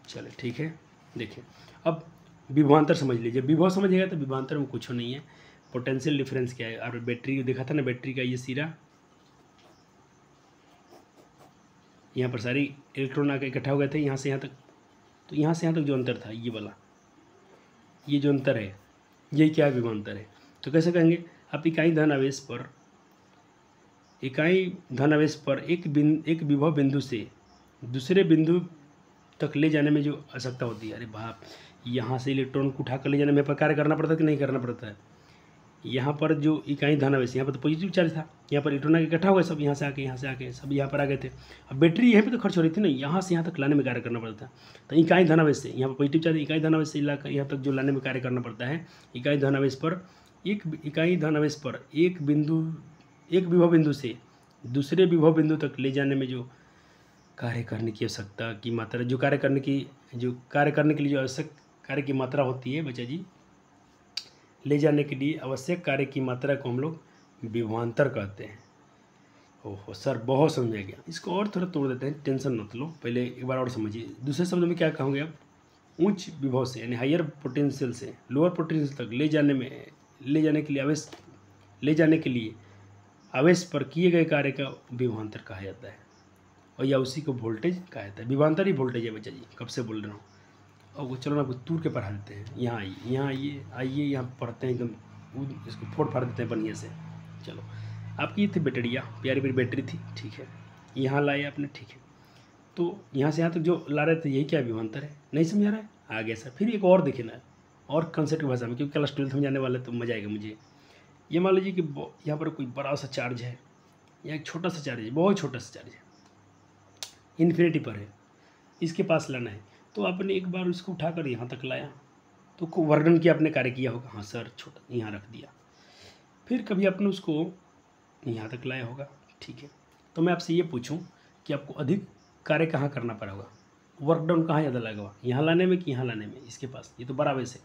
चले ठीक है, देखें अब विभवांतर समझ लीजिए। विभव समझिएगा तो विभवांतर में कुछ नहीं है, पोटेंशियल डिफरेंस क्या है। और बैटरी देखा था ना, बैटरी का ये सिरा, यहाँ पर सारी इलेक्ट्रॉन आकर इकट्ठा हो गए थे यहाँ से यहाँ तक, तो यहाँ से यहाँ तक जो अंतर था ये वाला, ये जो अंतर है यही क्या विभवांतर है। तो कैसे कहेंगे आप, इकाई धन आवेश पर एक विभव बिंदु से दूसरे बिंदु तक ले जाने में जो आवश्यकता होती है। अरे बाप, यहाँ से इलेक्ट्रॉन को उठाकर ले जाने में कार्य करना पड़ता है कि नहीं करना पड़ता है। यहाँ पर जो इकाई धन आवेश, यहाँ पर तो पॉजिटिव चार्ज था, यहाँ पर इलेक्ट्रॉन इकट्ठा हो गए सब, यहाँ से आके सब यहाँ पर आ गए थे। अब बैटरी यहीं पे तो खर्च हो रही थी ना, यहाँ से यहाँ तक लाने में कार्य करना पड़ता है। तो इकाई धन आवेश से, यहाँ पर पॉजिटिव चार्ज इकाई धन आवेश से यहाँ तक जो लाने में कार्य करना पड़ता है, इकाई धन आवेश पर एक विभव बिंदु से दूसरे विभव बिंदु तक ले जाने में जो कार्य करने की आवश्यकता की मात्रा, जो कार्य करने के लिए जो आवश्यक कार्य की मात्रा होती है बच्चा जी, ले जाने के लिए आवश्यक कार्य की मात्रा को हम लोग विभवांतर कहते हैं। ओहो सर बहुत समझ आ गया, इसको और थोड़ा तोड़ देते हैं, टेंशन मत लो, पहले एक बार और समझिए। दूसरे शब्द में क्या कहोगे आप, उच्च विभव से यानी हायर पोटेंशियल से लोअर पोटेंशियल तक ले जाने के लिए आवेश पर किए गए कार्य का विभवांतर कहा जाता है, और या उसी को वोल्टेज कहा जाता है। विभवांतर ही वोल्टेज है बच्चा जी, कब से बोल रहा हूँ। और वो चलो ना आपको तूर के पढ़ा देते हैं, यहाँ आइए यहाँ पढ़ते हैं एकदम, इसको फोड़ फाड़ देते हैं बढ़िया से। चलो आपकी ये थी बैटरिया, प्यारी प्यारी बैटरी थी, ठीक है, यहाँ लाए आपने, ठीक है। तो यहाँ से यहाँ तक जो ला रहे थे यही क्या विभवांतर है, नहीं समझा रहा है, आ गया सर। फिर एक और देखे ना, और कंसेप्ट की भाषा में, क्योंकि क्लास 12th में जाने वाला तो मज़ा आएगा मुझे। ये मान लीजिए कि यहाँ पर कोई बड़ा सा चार्ज है, या एक छोटा सा चार्ज है, बहुत छोटा सा चार्ज है, इन्फिनिटी पर है, इसके पास लाना है। तो आपने एक बार उसको उठाकर यहाँ तक लाया, तो वर्क डन किया, आपने कार्य किया होगा, हाँ सर छोटा यहाँ रख दिया। फिर कभी आपने उसको यहाँ तक लाया होगा, ठीक है। तो मैं आपसे ये पूछूं कि आपको अधिक कार्य कहाँ करना पड़ा होगा, वर्क डन कहाँ ज़्यादा लगा हुआ, यहाँ लाने में कि यहाँ लाने में। इसके पास ये तो बड़ा आवेश है,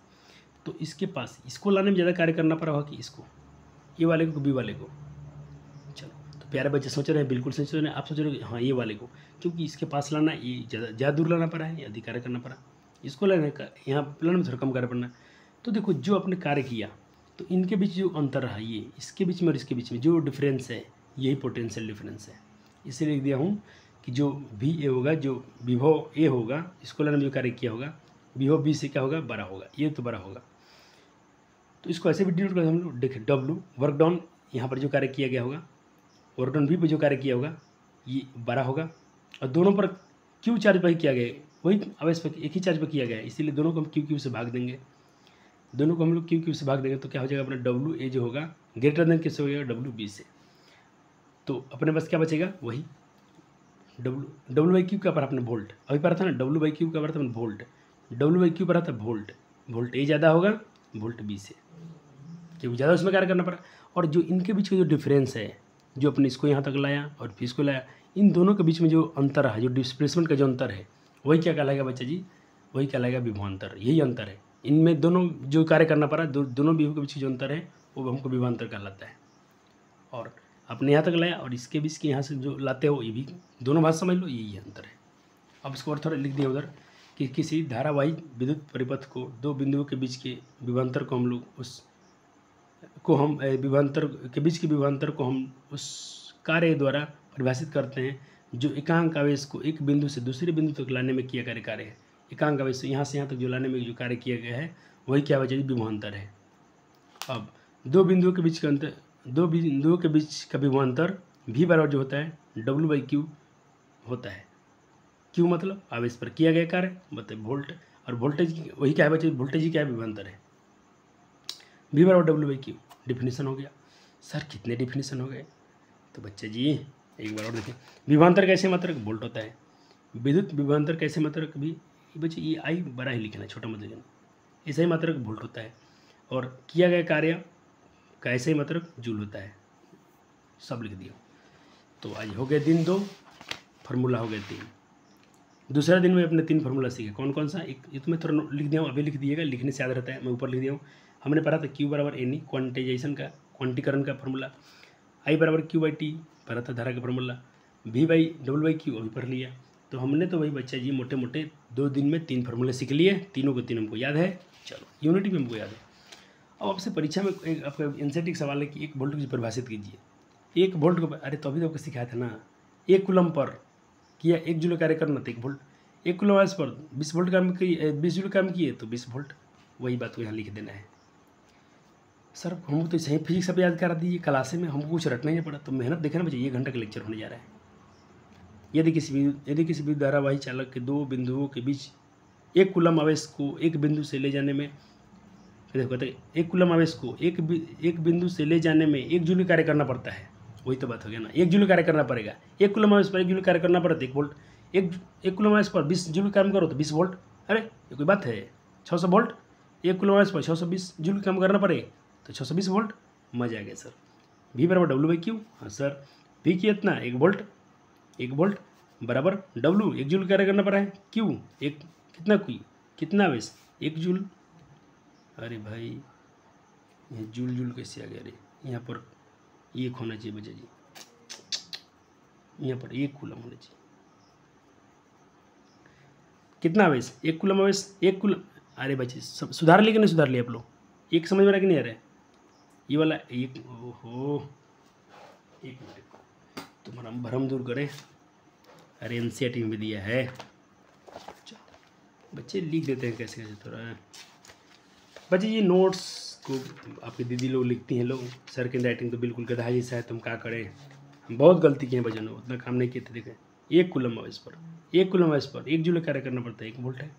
तो इसके पास इसको लाने में ज़्यादा कार्य करना पड़ा होगा कि इसको, ए वाले को, बी वाले को। चलो तो प्यारे बच्चे सोच रहे हैं, बिल्कुल सोच रहे हैं, आप सोच रहे हो हाँ ये वाले को, क्योंकि इसके पास लाना ये ज़्यादा दूर लाना पड़ा है, अधिक कार्य करना पड़ा। इसको लाने का यहाँ लाने में थोड़ा कम कार्य पड़ना। तो देखो जो आपने कार्य किया, तो इनके बीच जो अंतर रहा, ये इसके बीच में और इसके बीच में जो डिफरेंस है, यही पोटेंशियल डिफरेंस है। इसीलिए लिख दिया हूँ कि जो भी ए होगा, जो विभव ए होगा, इसको लाने में जो कार्य किया होगा, विभव बी से क्या होगा, बड़ा होगा, ये तो बड़ा होगा। तो इसको ऐसे भी डिनोट करते हम लोग, देखें डब्लू वर्क डाउन, यहाँ पर जो कार्य किया गया होगा, वर्क डाउन बी पर जो कार्य किया होगा ये बड़ा होगा, और दोनों पर क्यू चार्ज पर ही किया गया है, वही आवेश पर एक ही चार्ज पर किया गया है, इसीलिए दोनों को हम क्यू से भाग देंगे। दोनों को हम लोग क्यू से भाग देंगे तो क्या हो जाएगा अपना डब्लू ए जो होगा ग्रेटर देन किससे हो जाएगा, डब्लू बी से। तो अपने पास क्या बचेगा, वही डब्लू बाई क्यू क्या पर अपने वोल्ट, अभी पढ़ा था ना, डब्लू बाई क्यू क्या पढ़ा था अपने वोल्ट, डब्लू बाई क्यू पढ़ा था वोल्ट ए ज़्यादा होगा वोल्ट बी से, क्योंकि ज़्यादा उसमें कार्य करना पड़ा। और जो इनके बीच का जो डिफरेंस है, जो अपने इसको यहाँ तक लाया और फिर इसको लाया, इन दोनों के बीच में जो अंतर है, जो डिस्प्लेसमेंट का जो अंतर है, वही क्या कहलाएगा बच्चा जी, वही कहलाएगा विभवांतर। यही अंतर है इनमें, दोनों जो कार्य करना पड़ा, दोनों विभव के बीच जो अंतर है वो हमको विभवांतर कहलाता है। और अपने यहाँ तक लाया और इसके बीच के यहाँ से जो लाते हो, ये भी दोनों भाषा समझ लो, यही अंतर है। अब इसको और थोड़ा लिख दिया उधर कि किसी धारावाही विद्युत परिपथ को दो बिंदुओं के बीच के विभवांतर को हम लोग विभवांतर के बीच के विभवांतर को हम उस कार्य द्वारा परिभाषित करते हैं जो एकांक आवेश को एक बिंदु से दूसरे बिंदु तक लाने में किया गया कार्य है। एकांक आवेश से यहाँ तक जो लाने में जो कार्य किया गया है वही क्या वजह विभवांतर है। अब दो बिंदुओं के बीच का विभवांतर भी बराबर जो होता है डब्लू बाई क्यू होता है। क्यू मतलब आवेश पर किया गया कार्य, बताए वोल्ट, और वोल्टेज वही क्या है बच्चे, वोल्टेज ही क्या है, विभवांतर है। भी बराबर डब्लू बाई क्यू, डिफिनीशन हो गया। सर कितने डिफिनीशन हो गए, तो बच्चे जी एक बार और देखें। विभवांतर कैसे मात्रक वोल्ट होता है, विद्युत विभवांतर कैसे मात्रक भी ये बच्चे ये आई बड़ा ही लिखना है, छोटा मत लिखना। ऐसा ही मात्रक वोल्ट होता है और किया गया कार्य का ऐसा ही मात्रक जूल होता है। सब लिख दिया। तो आज हो गए दिन 2, फार्मूला हो गए 3। दूसरा दिन में अपने 3 फार्मूला सीखे। कौन कौन सा? एक ये तो मैं थोड़ा लिख दिया हूँ, अभी लिख दिएगा, लिखने से याद रहता है। मैं ऊपर लिख दिया हूँ। हमने पढ़ा था Q बराबर NE क्वांटाइजेशन का, क्वांटीकरण का फार्मूला। I बराबर Q/T पढ़ा था, धारा का फार्मूला। V/W/Q अभी पढ़ लिया। तो हमने तो वही बच्चा जी मोटे मोटे 2 दिन में 3 फार्मूले सीख लिए। तीनों को 3 हमको याद है। चलो यूनिटी में हमको याद है। अब आपसे परीक्षा में एक आपका एनसीईआरटी का सवाल है कि 1 वोल्ट को परिभाषित कीजिए। 1 वोल्ट को, अरे तो अभी तो आपको सिखाया था ना, 1 कूलम पर किया 1 जूल कार्य करना तो 1 volt, 1 coulomb hours per 20 volt काम किए, 20 जूल काम किए तो 20 वोल्ट। वही बात को यहाँ लिख देना है। सर हमको तो सही फिजिक्स सब याद करा दीजिए, क्लासे में हमको कुछ रटना ही नहीं पड़ा। तो मेहनत देखे ना बच्चे, 1 घंटा का लेक्चर होने जा रहा है। यदि किसी विद्युत धारावाही चालक के 2 बिंदुओं के बीच 1 कूलम आवेश को एक बिंदु से ले जाने में, देखो कहते हैं 1 कूलम आवेश को एक बिंदु से ले जाने में 1 जूल कार्य करना पड़ता है। वही तो बात हो गया ना, 1 जूल कार्य करना पड़ेगा। 1 कूलम आवेश पर 1 जूल कार्य करना पड़ता है 1 वोल्ट। 1 कूलम आवेश पर 20 जूल काम करो तो 20 वोल्ट। अरे ये कोई बात है? 600 वोल्ट। 1 कूलम आवेश पर 620 जूल काम करना पड़े तो 620 वोल्ट। मजा आ गया सर। V बराबर W/Q। हाँ सर, V की इतना 1 वोल्ट, 1 वोल्ट बराबर W 1 जूल कार्य करना पड़ा है। Q एक कितना, कितना आवेश 1 जूल। अरे भाई ये जूल कैसे आ गया? अरे यहाँ पर 1 होना चाहिए बच्चा जी, यहाँ पर 1 कूलम होना चाहिए। कितना आवेश? 1 कूलम आवेश, 1 कूलम। अरे बच्चे सब सुधार लिया कि नहीं सुधार लिया आप लोग? एक समझ में आ रहा कि नहीं आ रहा है? ये वाला एक, ओहो 1 मिनट तुम्हारा भ्रम दूर करें। अरे एनसीईआरटी में भी दिया है, बच्चे लिख देते हैं कैसे कैसे थोड़ा। बच्चे ये नोट्स को आपकी दीदी लोग लिखती हैं, लोग सर की राइटिंग तो बिल्कुल गधा जैसा है। तुम क्या करें, हम बहुत गलती किए हैं बच्चों ने, उतना काम नहीं किए थे। देखें 1 कूलम आवेश पर 1 कूलम आवेश पर 1 जूल कार्य करना पड़ता है, 1 वोल्ट है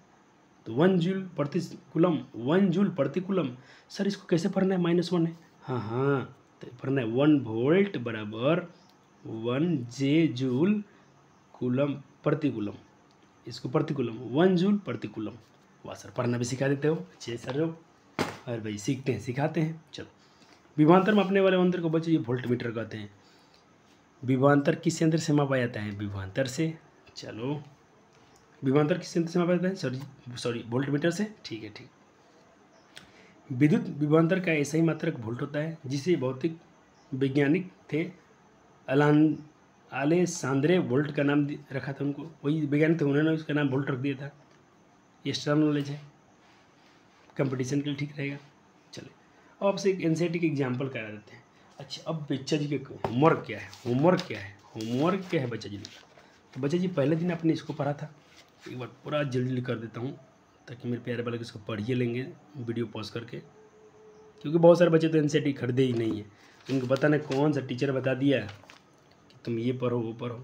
तो 1 जूल प्रति कूलम, 1 जूल प्रति कूलम। सर इसको कैसे पढ़ना है? -1 है। हाँ तो पढ़ना है 1 वोल्ट बराबर 1 जे जूल कूलम प्रति कूलम। इसको प्रति कूलम 1 जूल प्रति कूलम। वाह सर, पढ़ना भी सिखा देते हो, अच्छे सर हो। अरे भाई सीखते हैं सिखाते हैं। चलो विभवांतर मापने वाले यंत्र को बच्चे ये वोल्ट मीटर कहते हैं। विभवांतर किस यंत्र से मापा जाता है? विभवांतर से। चलो विभवांतर किस यंत्र से मापा जाता है? सॉरी वोल्ट मीटर से। ठीक है ठीक। विद्युत विभवांतर का ऐसा ही मात्रक वोल्ट होता है, जिसे भौतिक वैज्ञानिक थे अलेसांद्रे वोल्ट का नाम रखा था उनको। वही वैज्ञानिक थे, उन्होंने उसका नाम वोल्ट रख दिया था। ये एक्स्ट्रा नॉलेज है, कंपटीशन के लिए ठीक रहेगा। चलिए अब आपसे एक एनसीईआरटी के एग्जाम्पल करा देते हैं। अच्छा अब बच्चा जी का होमवर्क क्या है? होमवर्क क्या है बच्चा जी का? तो बच्चा जी पहले दिन आपने इसको पढ़ा था, एक बार पूरा जल्दी कर देता हूँ ताकि मेरे प्यारे वाले इसको पढ़िए लेंगे वीडियो पॉज करके, क्योंकि बहुत सारे बच्चे तो एनसीईआरटी खरीदे ही नहीं है। उनको पता नहीं कौन सा टीचर बता दिया कि तुम ये पढ़ो वो पढ़ो।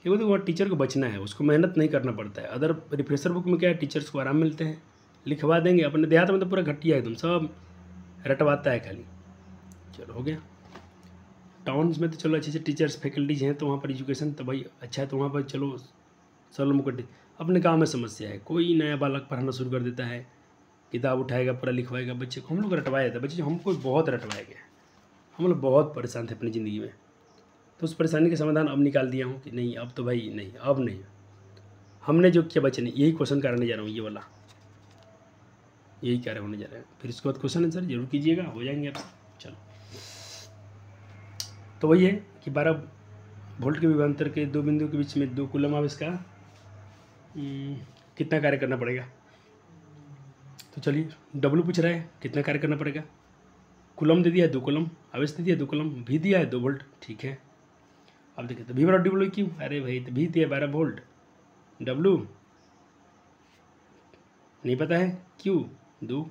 क्योंकि तो वह टीचर को बचना है, उसको मेहनत नहीं करना पड़ता है। अदर रिफ्रेशर बुक में क्या है, टीचर्स को आराम मिलते हैं, लिखवा देंगे। अपने देहात में तो पूरा घटिया है, तुम सब रटवाता है खाली। चलो हो गया। टाउन्स में तो चलो अच्छे अच्छे टीचर्स फैकल्टीज हैं, तो वहाँ पर एजुकेशन तो भाई अच्छा है, तो वहाँ पर चलो सब लोग। अपने गाँव में समस्या है, कोई नया बालक पढ़ाना शुरू कर देता है, किताब उठाएगा पूरा लिखवाएगा बच्चे को। हम लोग रटवाया था बच्चे, हमको बहुत रटवाया गया। हम लोग बहुत परेशान थे अपनी ज़िंदगी में, तो उस परेशानी का समाधान अब निकाल दिया हूँ कि नहीं अब तो भाई नहीं, अब नहीं। हमने जो किया बच्चे ने, यही क्वेश्चन कराने जा रहा हूँ, ये वाला यही कार्य होने जा रहा है। फिर इसके बाद क्वेश्चन आंसर जरूर कीजिएगा, हो जाएंगे आपसे। चलो तो वही है कि 12 वोल्ट के विभवांतर के 2 बिंदु के बीच में 2 कूलम आवेश का कितना कार्य करना पड़ेगा? तो चलिए W पूछ रहा है कितना कार्य करना पड़ेगा। कूलम दे दिया है 2 कूलम, आवेश दे दिया 2 कूलम, भी दिया है 2 वोल्ट। ठीक है, अब देखिए तो V बराबर W क्यों? अरे भाई तो भी दिया 12 वोल्ट, W नहीं पता है, क्यों 2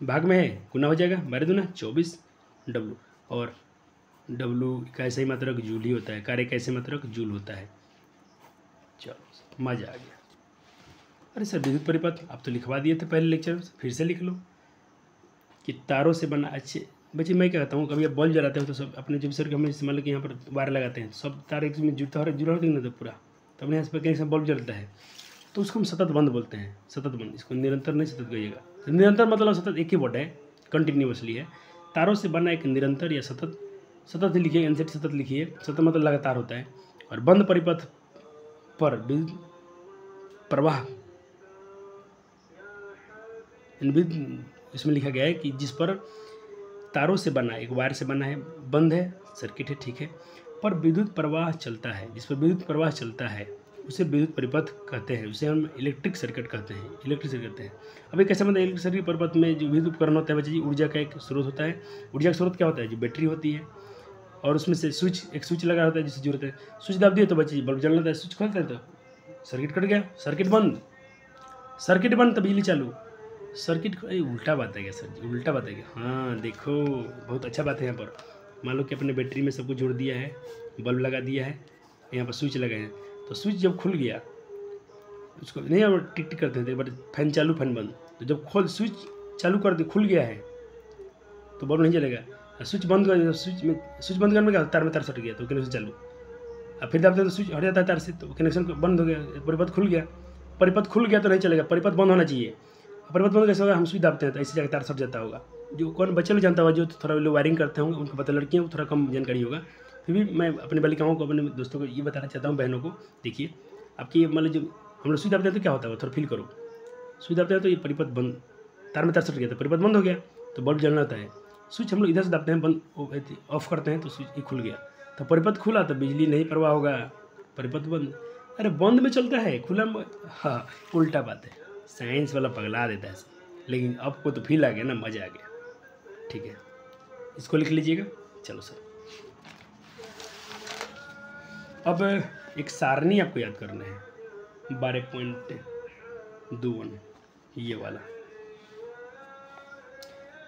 भाग में है, गुना हो जाएगा, 12 दूना 24 W। और W का ऐसा ही मात्रक जूल ही होता है, कार्य का ऐसे मात्रक जूल होता है। चलो मजा आ गया। अरे सर विद्युत परिपथ आप तो लिखवा दिए थे पहले लेक्चर में, फिर से लिख लो कि तारों से बना। अच्छे बच्चे मैं क्या कहता हूँ, कभी आप बल्ब जलाते हो तो सब अपने जब सर के हम इस्तेमाल के यहाँ पर वायर लगाते हैं, सब तार एक में जुड़ा होते हैं ना, तो पूरा तो अपने यहाँ से कनेक्शन बल्ब जलता है, तो उसको हम सतत बंद बोलते हैं, सतत बंद। इसको निरंतर नहीं सतत कहिएगा। तो निरंतर मतलब सतत एक ही वर्ड है, कंटिन्यूअसली है। तारों से बना एक निरंतर या सतत, सतत लिखिए, एनसेट सतत लिखिए, सतत मतलब लगातार होता है। और बंद परिपथ पर विद्युत प्रवाह, इसमें लिखा गया है कि जिस पर तारों से बना, एक वायर से बना है, बंद है, सर्किट है, ठीक है, पर विद्युत प्रवाह चलता है, जिस पर विद्युत प्रवाह चलता है उसे विद्युत परिपथ कहते हैं, उसे हम इलेक्ट्रिक सर्किट कहते हैं, इलेक्ट्रिक सर्किट कहते हैं। अब एक कैसे मतलब इलेक्ट्रिक सर्किट परिपथ में जो विद्युत उपकरण होता है बच्चे जी, ऊर्जा का एक स्रोत होता है। ऊर्जा का स्रोत क्या होता है? जो बैटरी होती है, और उसमें से एक स्विच लगा होता है जिससे जरूरत है। स्विच दाब दिए तो बच्चे जी बल्ब जलना होता है, स्विच खोलते हैं तो सर्किट कट गया, सर्किट बंद, सर्किट बंद तो बिजली चालू। सर्किट उल्टा बात है क्या सर जी? उल्टा बात है क्या? हाँ देखो, बहुत अच्छा बात है। यहाँ पर मान लो कि अपने बैटरी में सब कुछ जोड़ दिया है, बल्ब लगा दिया है, यहाँ पर स्विच लगाए हैं, तो स्विच जब खुल गया, उसको नहीं हम टिक टिक करते थे, बट फैन चालू फैन बंद, तो जब स्विच चालू कर दी, खुल गया है, तो बल्ब नहीं जलेगा। स्विच बंद कर, स्विच बंद करने में क्या, तार में तार सट गया तो कनेक्शन चालू। अब फिर दाबते तो स्विच हट जाता है तार से, तो कनेक्शन बंद हो गया, परिपथ खुल गया। परिपथ खुल गया तो नहीं चलेगा, परिपथ बंद होना चाहिए। परिपथ बंद कैसे होगा? हम स्विच दाबते हैं तो ऐसी जगह तार सट जाता होगा। जो कौन बच्चे लोग जानता होगा, जो थोड़ा लोग वायरिंग करते होंगे उनको पता, लड़कियों को थोड़ा कम जानकारी होगा। फिर भी मैं अपने बालिकाओं को, अपने दोस्तों को ये बताना चाहता हूँ, बहनों को, देखिए आपकी मतलब जो हम लोग स्विच दाबते हैं तो क्या होता है, थोड़ा फील करो। स्विच दाबते हैं तो ये परिपथ बंद, तार में तार सट गया तो परिपथ बंद हो गया, तो बल्ब जलना होता है। स्विच हम लोग इधर से दाबते हैं, बंद ऑफ करते हैं तो स्विच ये खुल गया, तो परिपथ खुला तो बिजली नहीं प्रवाह होगा, परिपथ बंद। अरे बंद में चलता है, खुला में, हाँ उल्टा बात है। साइंस वाला पगला देता है, लेकिन आपको तो फील आ गया ना, मज़ा आ गया। ठीक है, इसको लिख लीजिएगा। चलो सर, अब एक सारणी आपको याद करना है, 12.21 ये वाला।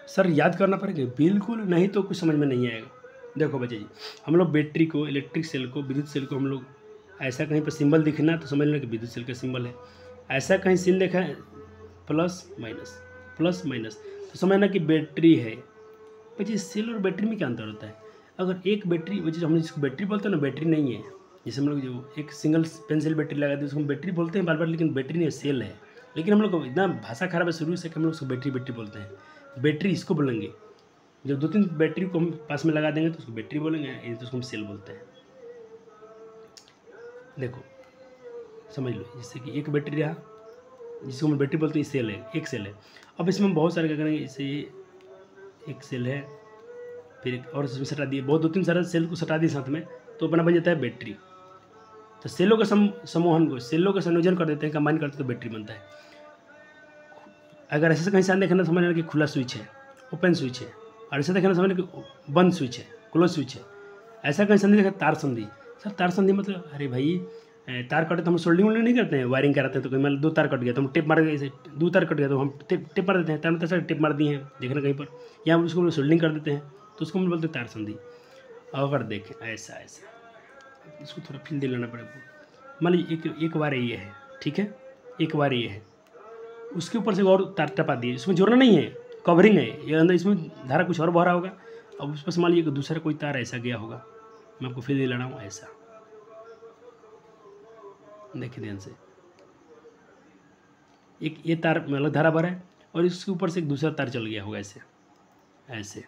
सर याद करना पड़ेगा? बिल्कुल नहीं तो कुछ समझ में नहीं आएगा। देखो बच्चे जी, हम लोग बैटरी को, इलेक्ट्रिक सेल को, विद्युत सेल को हम लोग ऐसा कहीं पर सिंबल दिखना तो समझ लेना कि विद्युत सेल का सिंबल है। ऐसा कहीं सिन देखा है प्लस माइनस तो समझना कि बैटरी है। बच्चे सेल और बैटरी में क्या अंतर होता है? अगर एक बैटरी, बच्चे हम जिसको बैटरी बोलते हैं ना, बैटरी नहीं है। जैसे हम लोग जो एक सिंगल पेंसिल बैटरी लगा दी उसको हम बैटरी बोलते हैं बार बार, लेकिन बैटरी नहीं है, सेल है। लेकिन हम लोग इतना भाषा खराब है शुरू से कि हम लोग उसको बैटरी बोलते हैं। बैटरी इसको बोलेंगे, जब 2-3 बैटरी को हम पास में लगा देंगे तो उसको बैटरी बोलेंगे, ये तो उसको हम सेल बोलते हैं। देखो समझ लो, जैसे कि एक बैटरी रहा जिसको हम बैटरी बोलते हैं, सेल है, एक सेल है। अब इसमें हम बहुत सारे क्या करेंगे, जैसे एक सेल है, फिर एक और इसमें सटा दिए, बहुत 2-3 सारे सेल को सटा दिए साथ में, तो अपना बन जाता है बैटरी। तो सेलों का समूहन को, सेलों का संयोजन कर देते हैं, कंबाइन करते हैं तो बैटरी बनता है। अगर ऐसे कहीं से देखना समझना कि खुला स्विच है, ओपन स्विच है, और ऐसे देखना समझना कि बंद स्विच है, क्लोज स्विच है। ऐसा कहीं संधि देखा, तार संधि। सर तार संधि मतलब, अरे भाई तार कटे तो हम सोल्डिंग वोल्डिंग नहीं करते हैं, वायरिंग कराते हैं, तो कहीं मान 2 तार कट गया तो हम टेप मार के, ऐसे 2 तार कट गया तो हम टेप मार देते हैं, तार में सर टेप मार दिए हैं देखना कहीं पर, या हम उसको सोल्डिंग कर देते हैं, तो उसको हम बोलते हैं तार संधि। अगर देखें ऐसा इसको थोड़ा फील दिलाना पड़ेगा। मान लीजिए एक बार ये है, ठीक है, एक बार ये है, उसके ऊपर से और तार टपा दिए, इसमें जोड़ना नहीं है, कवरिंग है ये अंदर, इसमें धारा कुछ और बह रहा होगा। अब उस पर से मान लीजिए दूसरा कोई तार ऐसा गया होगा, मैं आपको फिर दिला रहा हूँ, ऐसा देखिए ध्यान से, एक ये तार मतलब धारा भरा है, और इसके ऊपर से एक दूसरा तार चल गया होगा, ऐसे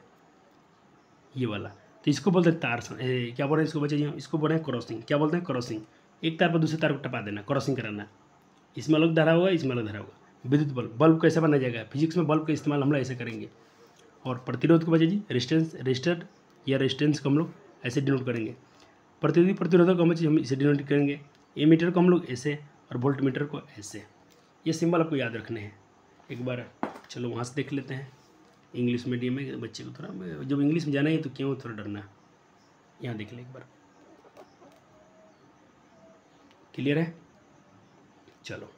ये वाला, तो इसको बोलते हैं तार क्या बोल रहे हैं इसको बच्चे जी? इसको बोल रहे हैं क्रॉसिंग। क्या बोलते हैं? क्रॉसिंग। एक तार पर दूसरे तार को टपा देना, क्रॉसिंग कराना। इसमें अलग धारा होगा, इसमें अलग धारा होगा। विद्युत बल्ब कैसे बनाया जाएगा? फिजिक्स में बल्ब का इस्तेमाल हम लोग ऐसे करेंगे। और प्रतिरोध को बच्चे जी रेजिस्टर या रेजिस्टेंस को हम लोग ऐसे डिनोट करेंगे। प्रतिरोधक को हम इसे डिनोट करेंगे। एमीटर को हम लोग ऐसे, और वोल्ट मीटर को ऐसे। ये सिंबल आपको याद रखने हैं। एक बार चलो वहाँ से देख लेते हैं। इंग्लिश मीडियम में बच्चे को थोड़ा, जब इंग्लिश में जाना है तो क्यों थोड़ा डरना, यहाँ देख ले एक बार, क्लियर है? चलो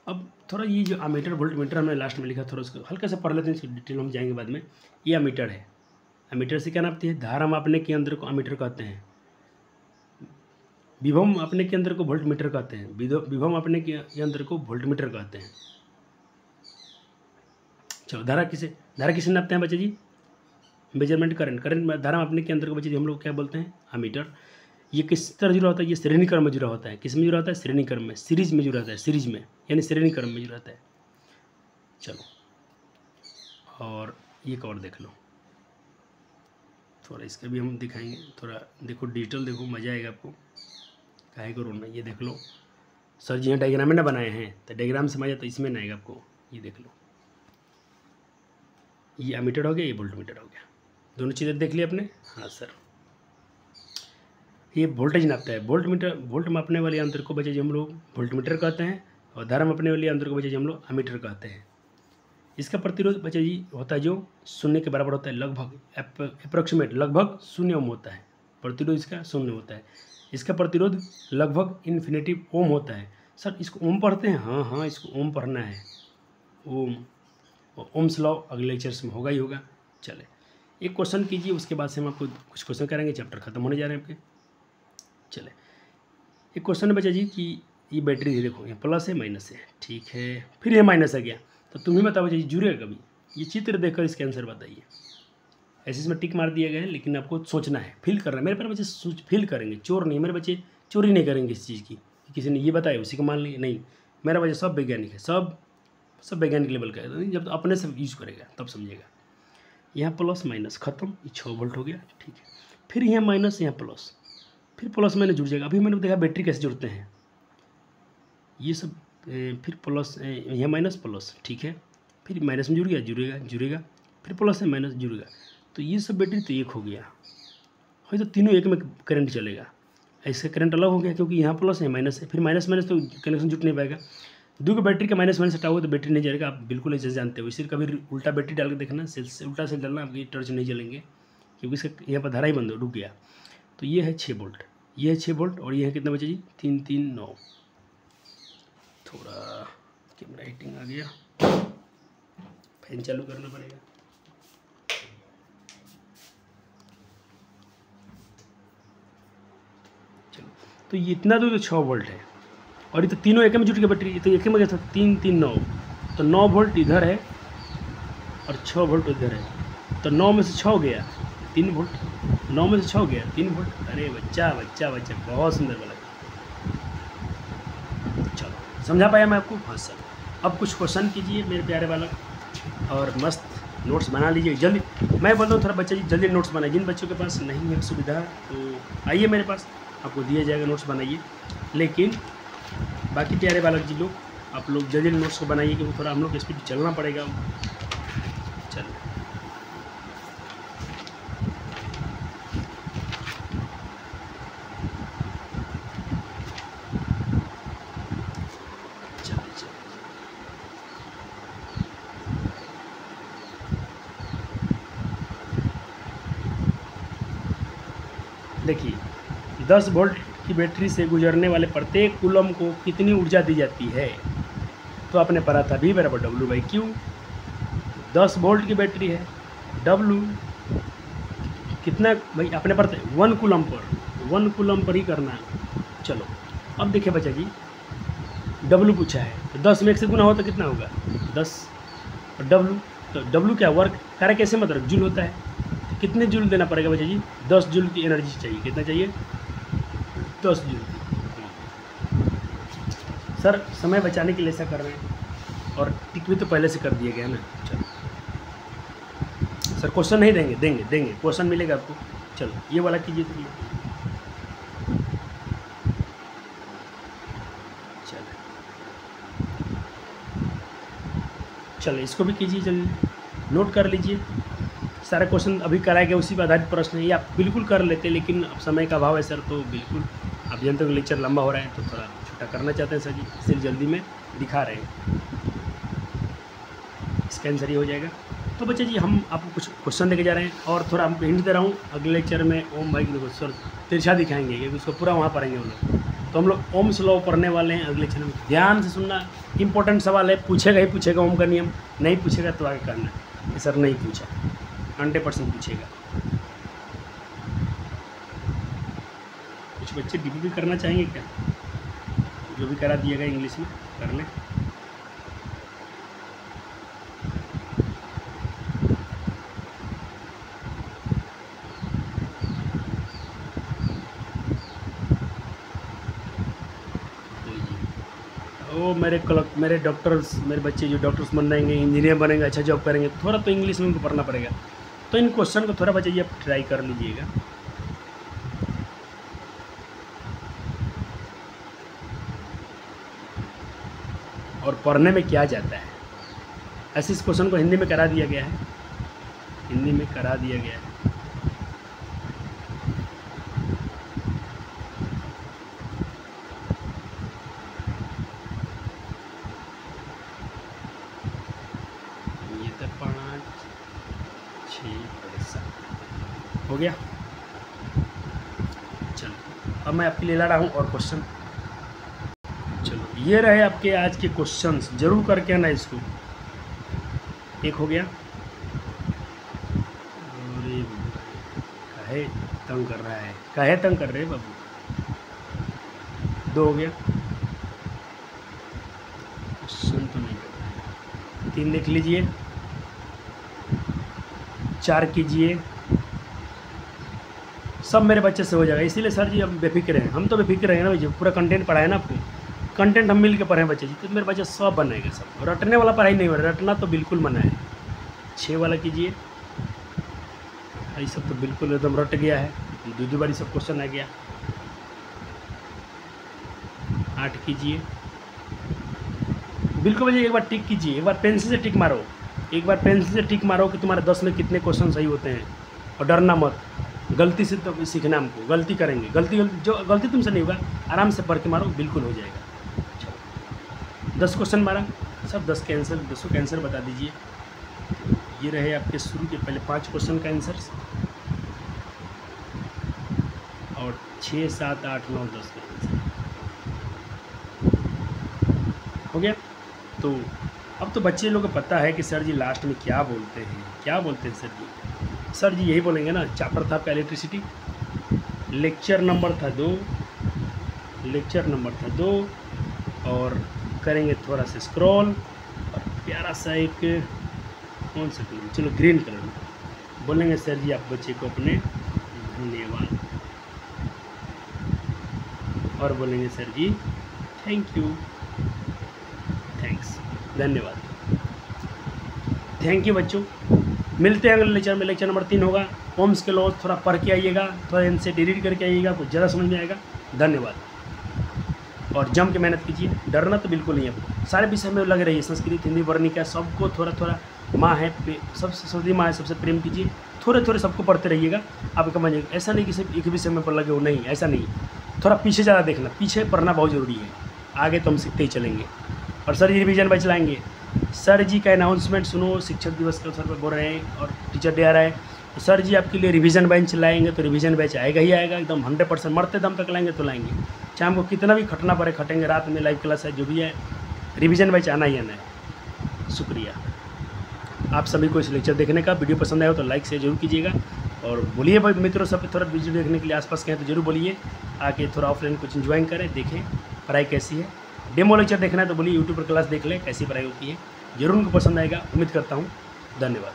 अब थोड़ा ये जो अमीटर वोल्ट मीटर हमने लास्ट में लिखा, थोड़ा उसको हल्का सा पढ़ लेते हैं, इसकी डिटेल हम जाएंगे बाद में। ये अमीटर है। अमीटर से क्या नापती है? धारा मापने के यंत्र को अमीटर कहते हैं। विभव मापने के यंत्र को वोल्ट मीटर कहते हैं। विभव मापने के यंत्र को वोल्ट मीटर कहते हैं। चलो धारा किसे नापते हैं बच्चे जी? मेजरमेंट करंट में धारा मापने के यंत्र को बच्चे जी हम लोग क्या बोलते हैं? अमीटर। ये किस तरह जुड़ा होता है, ये श्रेणी क्रम में जुड़ा होता है। किस में जुड़ा होता है, श्रेणी क्रम में, सीरीज में जुड़ा होता है, सीरीज में यानी श्रेणी क्रम में जुड़ा होता है। चलो और एक और देख लो, थोड़ा इसका भी हम दिखाएंगे, थोड़ा देखो डिजिटल देखो, मज़ा आएगा आपको, काहे को रोना। ये देख लो सर जी, यहाँ डायग्राम में ना बनाए हैं तो डायग्राम से मजा तो इसमें ना आएगा आपको। ये देख लो, ये एमीटर हो गया, ये वोल्टमीटर हो गया, दोनों चीज़ें देख ली आपने। हाँ सर, ये वोल्टेज नापता है। वोल्टमीटर, वोल्ट मापने वाले यंत्र को बच्चे हम लोग वोल्टमीटर कहते हैं, और धारा मापने वाले यंत्र को बच्चे हम लोग एमीटर कहते हैं। इसका प्रतिरोध बच्चे जी होता है जो 0 के बराबर होता है, लगभग अप्रोक्सीमेट, लगभग 0 ओम होता है। प्रतिरोध इसका 0 होता है। इसका प्रतिरोध लगभग इन्फिनिटी ओम होता है। सर इसको ओम पढ़ते हैं? हाँ हाँ, इसको ओम पढ़ना है, ओम। ओम्स लॉ अगले लेक्चर्स में होगा ही होगा। चले एक क्वेश्चन कीजिए, उसके बाद से हम आपको कुछ क्वेश्चन करेंगे, चैप्टर खत्म होने जा रहे हैं आपके। चले एक क्वेश्चन है बच्चा जी कि ये बैटरी है, देखो ये प्लस है माइनस है, ठीक है, फिर ये माइनस आ गया, तो तुम ही बताओ बच्चा जी जुड़ेगा कभी? ये चित्र देखकर इसके आंसर बताइए। ऐसे इसमें टिक मार दिया गया है, लेकिन आपको सोचना है, फील करना है। मेरे पर बच्चे फील करेंगे, चोर नहीं, मेरे बच्चे चोरी नहीं करेंगे इस चीज़ की कि किसी ने ये बताया उसी को मान ली, नहीं। मेरा बच्चा सब वैज्ञानिक है, सब वैज्ञानिक लेवल का है। जब अपने से यूज करेगा तब समझेगा। यहाँ प्लस माइनस खत्म, ये 6 वोल्ट हो गया, ठीक है। फिर यहाँ माइनस, यहाँ प्लस, फिर प्लस माइनस जुड़ जाएगा। अभी मैंने देखा बैटरी कैसे जुड़ते हैं, ये सब फिर प्लस, यहाँ माइनस प्लस, ठीक है, फिर माइनस में जुड़ गया, जुड़ेगा, फिर प्लस से माइनस जुड़ेगा, तो ये सब बैटरी तो एक हो गया है, तो तीनों एक में करंट चलेगा। इसका करंट अलग हो गया क्योंकि यहाँ प्लस है, माइनस है, फिर माइनस माइनस तो कनेक्शन जुट नहीं पाएगा। दो बैटरी का माइनस माइनस हटाओगे तो बैटरी नहीं जलेगा, आप बिल्कुल ऐसे जानते हो। इसलिए कभी उल्टा बैटरी डाल के देखना, सेल से उल्टा सेल डालना, आपकी टॉर्च नहीं जलेंगे क्योंकि इसका यहाँ पर धारा ही बंद हो, रुक गया। तो ये है 6 वोल्ट, ये है 6 वोल्ट, और ये है कितना बचे जी, 339। थोड़ा कैमरा हीटिंग आ गया, फैन चालू करना पड़ेगा। चलो, तो ये इतना तो 6 वोल्ट है, और ये तो तीनों एक में जुट के बैटरी, तो एक में क्या था, 339, तो 9 वोल्ट इधर है और 6 वोल्ट उधर है, तो 9 में से 6 गया 3 वोल्ट, 9 में से 6 गया 3 वोल्ट। अरे बच्चा बच्चा बच्चा, बहुत सुंदर बोला। चलो समझा पाया मैं आपको? हाँ सर। अब कुछ क्वेश्चन कीजिए मेरे प्यारे बालक, और मस्त नोट्स बना लीजिए जल्दी। मैं बोलता हूँ थोड़ा बच्चा जी जल्दी नोट्स बनाइए, जिन बच्चों के पास नहीं है सुविधा तो आइए मेरे पास, आपको दिया जाएगा, नोट्स बनाइए। लेकिन बाकी प्यारे बालक जी लोग, आप लोग जल्दी नोट्स को बनाइए क्योंकि थोड़ा हम लोग स्पीड चलना पड़ेगा। चलो देखिए, 10 वोल्ट की बैटरी से गुजरने वाले प्रत्येक कूलम को कितनी ऊर्जा दी जाती है? तो आपने पढ़ा था V बराबर W/Q। 10 वोल्ट की बैटरी है, W कितना भाई आपने पढ़ा था 1 कूलम पर, 1 कूलम पर ही करना है। चलो अब देखिए बच्चा जी, W पूछा है, तो 10 में 1 से गुना हो तो कितना होगा 10, और W, तो W क्या वर्क, कार्य कैसे मतलब जूल होता है, कितने जूल देना पड़ेगा बच्चा जी? 10 जूल की एनर्जी चाहिए। कितना चाहिए? 10 जूल। सर समय बचाने के लिए ऐसा कर रहे हैं, और टिक भी तो पहले से कर दिया गया ना। चलो सर क्वेश्चन नहीं देंगे, देंगे क्वेश्चन मिलेगा आपको। चलो ये वाला कीजिए तो, चलो इसको भी कीजिए, जल्दी नोट कर लीजिए। सारे क्वेश्चन अभी कराए गए उसी पर आधारित प्रश्न है, ये आप बिल्कुल कर लेते, लेकिन अब समय का अभाव है सर, तो बिल्कुल आप जानते हो लेक्चर लंबा हो रहा है तो थोड़ा छोटा करना चाहते हैं सर जी, इसलिए जल्दी में दिखा रहे हैं। इसका आंसर ये हो जाएगा। तो बच्चे जी हम आपको कुछ क्वेश्चन देके जा रहे हैं, और थोड़ा आपको हिंट दे रहा हूँ, अगले लेक्चर में ओम भाई देखो सर तिरछा दिखाएंगे क्योंकि उसको पूरा वहाँ पढ़ेंगे हम लोग। तो हम लोग ओम्स लॉ पढ़ने वाले हैं अगले लेक्चर में। ध्यान से सुनना, इंपॉर्टेंट सवाल है, पूछेगा ही पूछेगा ओम का नियम, नहीं पूछेगा तो आगे करना है। सर नहीं पूछा, 100% पूछेगा। कुछ बच्चे डीपी भी करना चाहेंगे क्या? जो भी करा दिएगा इंग्लिश में कर लें। मेरे डॉक्टर्स, मेरे बच्चे जो डॉक्टर्स बन जाएंगे, इंजीनियर बनेंगे, अच्छा जॉब करेंगे, थोड़ा तो इंग्लिश में उनको पढ़ना पड़ेगा। तो इन क्वेश्चन को थोड़ा बच्चे ये ट्राई कर लीजिएगा। और पढ़ने में क्या जाता है, ऐसे इस क्वेश्चन को हिंदी में करा दिया गया है, हिंदी में करा दिया गया है। ये तो 5 6 7 हो गया। चलो अब मैं आपके लिए ला रहा हूँ और क्वेश्चन। चलो ये रहे आपके आज के क्वेश्चंस, जरूर करके आना इसको। एक हो गया, काहे तंग कर रहा है, काहे तंग कर रहे हैं बाबू। 2 हो गया, क्वेश्चन तो नहीं कर रहा है। 3 लिख लीजिए, 4 कीजिए, सब मेरे बच्चे से हो जाएगा। इसीलिए सर जी हम बेफिक्र हैं, हम तो बेफिक्र हैं ना भैया, पूरा कंटेंट पढ़ाए ना आपको, कंटेंट हम मिल के पढ़े बच्चे जी, तो मेरे बच्चे सब बनाएंगे। सब रटने वाला पढ़ाई नहीं हो रहा, रटना तो बिल्कुल मना है। 6 वाला कीजिए, ये सब तो बिल्कुल एकदम रट गया है, 2 बारी सब क्वेश्चन आ गया। 8 कीजिए, बिल्कुल भैया एक बार टिक कीजिए, एक बार पेंसिल से टिक मारो, एक बार पेंसिल से टिक मारो कि तुम्हारे 10 में कितने क्वेश्चन सही होते हैं। और डरना मत, गलती से तो सीखना हमको, गलती करेंगे, गलती जो गलती तुमसे नहीं होगा, आराम से पढ़ के मारो, बिल्कुल हो जाएगा। चलो 10 क्वेश्चन मारा, सब 10 के आंसर, 10 के आंसर बता दीजिए। ये रहे आपके शुरू के पहले 5 क्वेश्चन का आंसर, और 6 7 8 9 10 का आंसर हो गया। तो अब तो बच्चे लोग को पता है कि सर जी लास्ट में क्या बोलते हैं, क्या बोलते हैं सर जी। सर जी यही बोलेंगे ना, चैप्टर था आपका इलेक्ट्रिसिटी, लेक्चर नंबर था 2, लेक्चर नंबर था 2, और करेंगे थोड़ा सा स्क्रॉल, और प्यारा सा एक कौन सा कलर, चलो ग्रीन कलर में बोलेंगे सर जी आप बच्चे को अपने धन्यवाद, और बोलेंगे sir ji thank you, thanks, धन्यवाद, थैंक यू बच्चों। मिलते हैं अगले लेक्चर में। लेक्चर नंबर 3 होगा ओम्स के लॉ, थोड़ा पढ़ के आइएगा, थोड़ा इनसे रीड करके आइएगा, कुछ ज़्यादा समझ में आएगा। धन्यवाद। और जम के मेहनत कीजिए, डरना तो बिल्कुल नहीं है। सारे विषय में लगे रहिए, संस्कृत हिंदी वर्णिका सबको थोड़ा थोड़ा, माँ है सबसे सरस्वती माँ है, सबसे प्रेम कीजिए, थोड़े थोड़े सबको पढ़ते रहिएगा, आप समझिए। ऐसा नहीं कि सिर्फ एक विषय में पर लगे हो, नहीं ऐसा नहीं, थोड़ा पीछे ज़्यादा देखना, पीछे पढ़ना बहुत ज़रूरी है, आगे तो हम सीखते ही चलेंगे। और सर जी रिवीजन बैच लाएंगे, सर जी का अनाउंसमेंट सुनो, शिक्षक दिवस के अवसर पर बोल रहे हैं और टीचर डे आ रहा है, तो सर जी आपके लिए रिवीजन बेंच लाएंगे, तो रिवीजन बैच आएगा ही आएगा, एकदम 100% मरते दम तक लाएंगे तो लाएंगे, चाहे हमको कितना भी खटना पड़े खटेंगे, रात में लाइव क्लास है, जो भी है, रिवीजन बैच आना ही आना है। शुक्रिया आप सभी को इस लेक्चर देखने का। वीडियो पसंद आया हो तो लाइक शेयर जरूर कीजिएगा, और बोलिए भाई मित्रों सब थोड़ा वीडियो देखने के लिए आसपास के हैं तो जरूर बोलिए, आके थोड़ा ऑफलाइन कुछ इन्जॉय करें, देखें पढ़ाई कैसी है। डेमो लेक्चर देखना है तो बोलिए यूट्यूब पर क्लास देख लें कैसी पढ़ाई होती है, जरूर उनको पसंद आएगा, उम्मीद करता हूँ। धन्यवाद।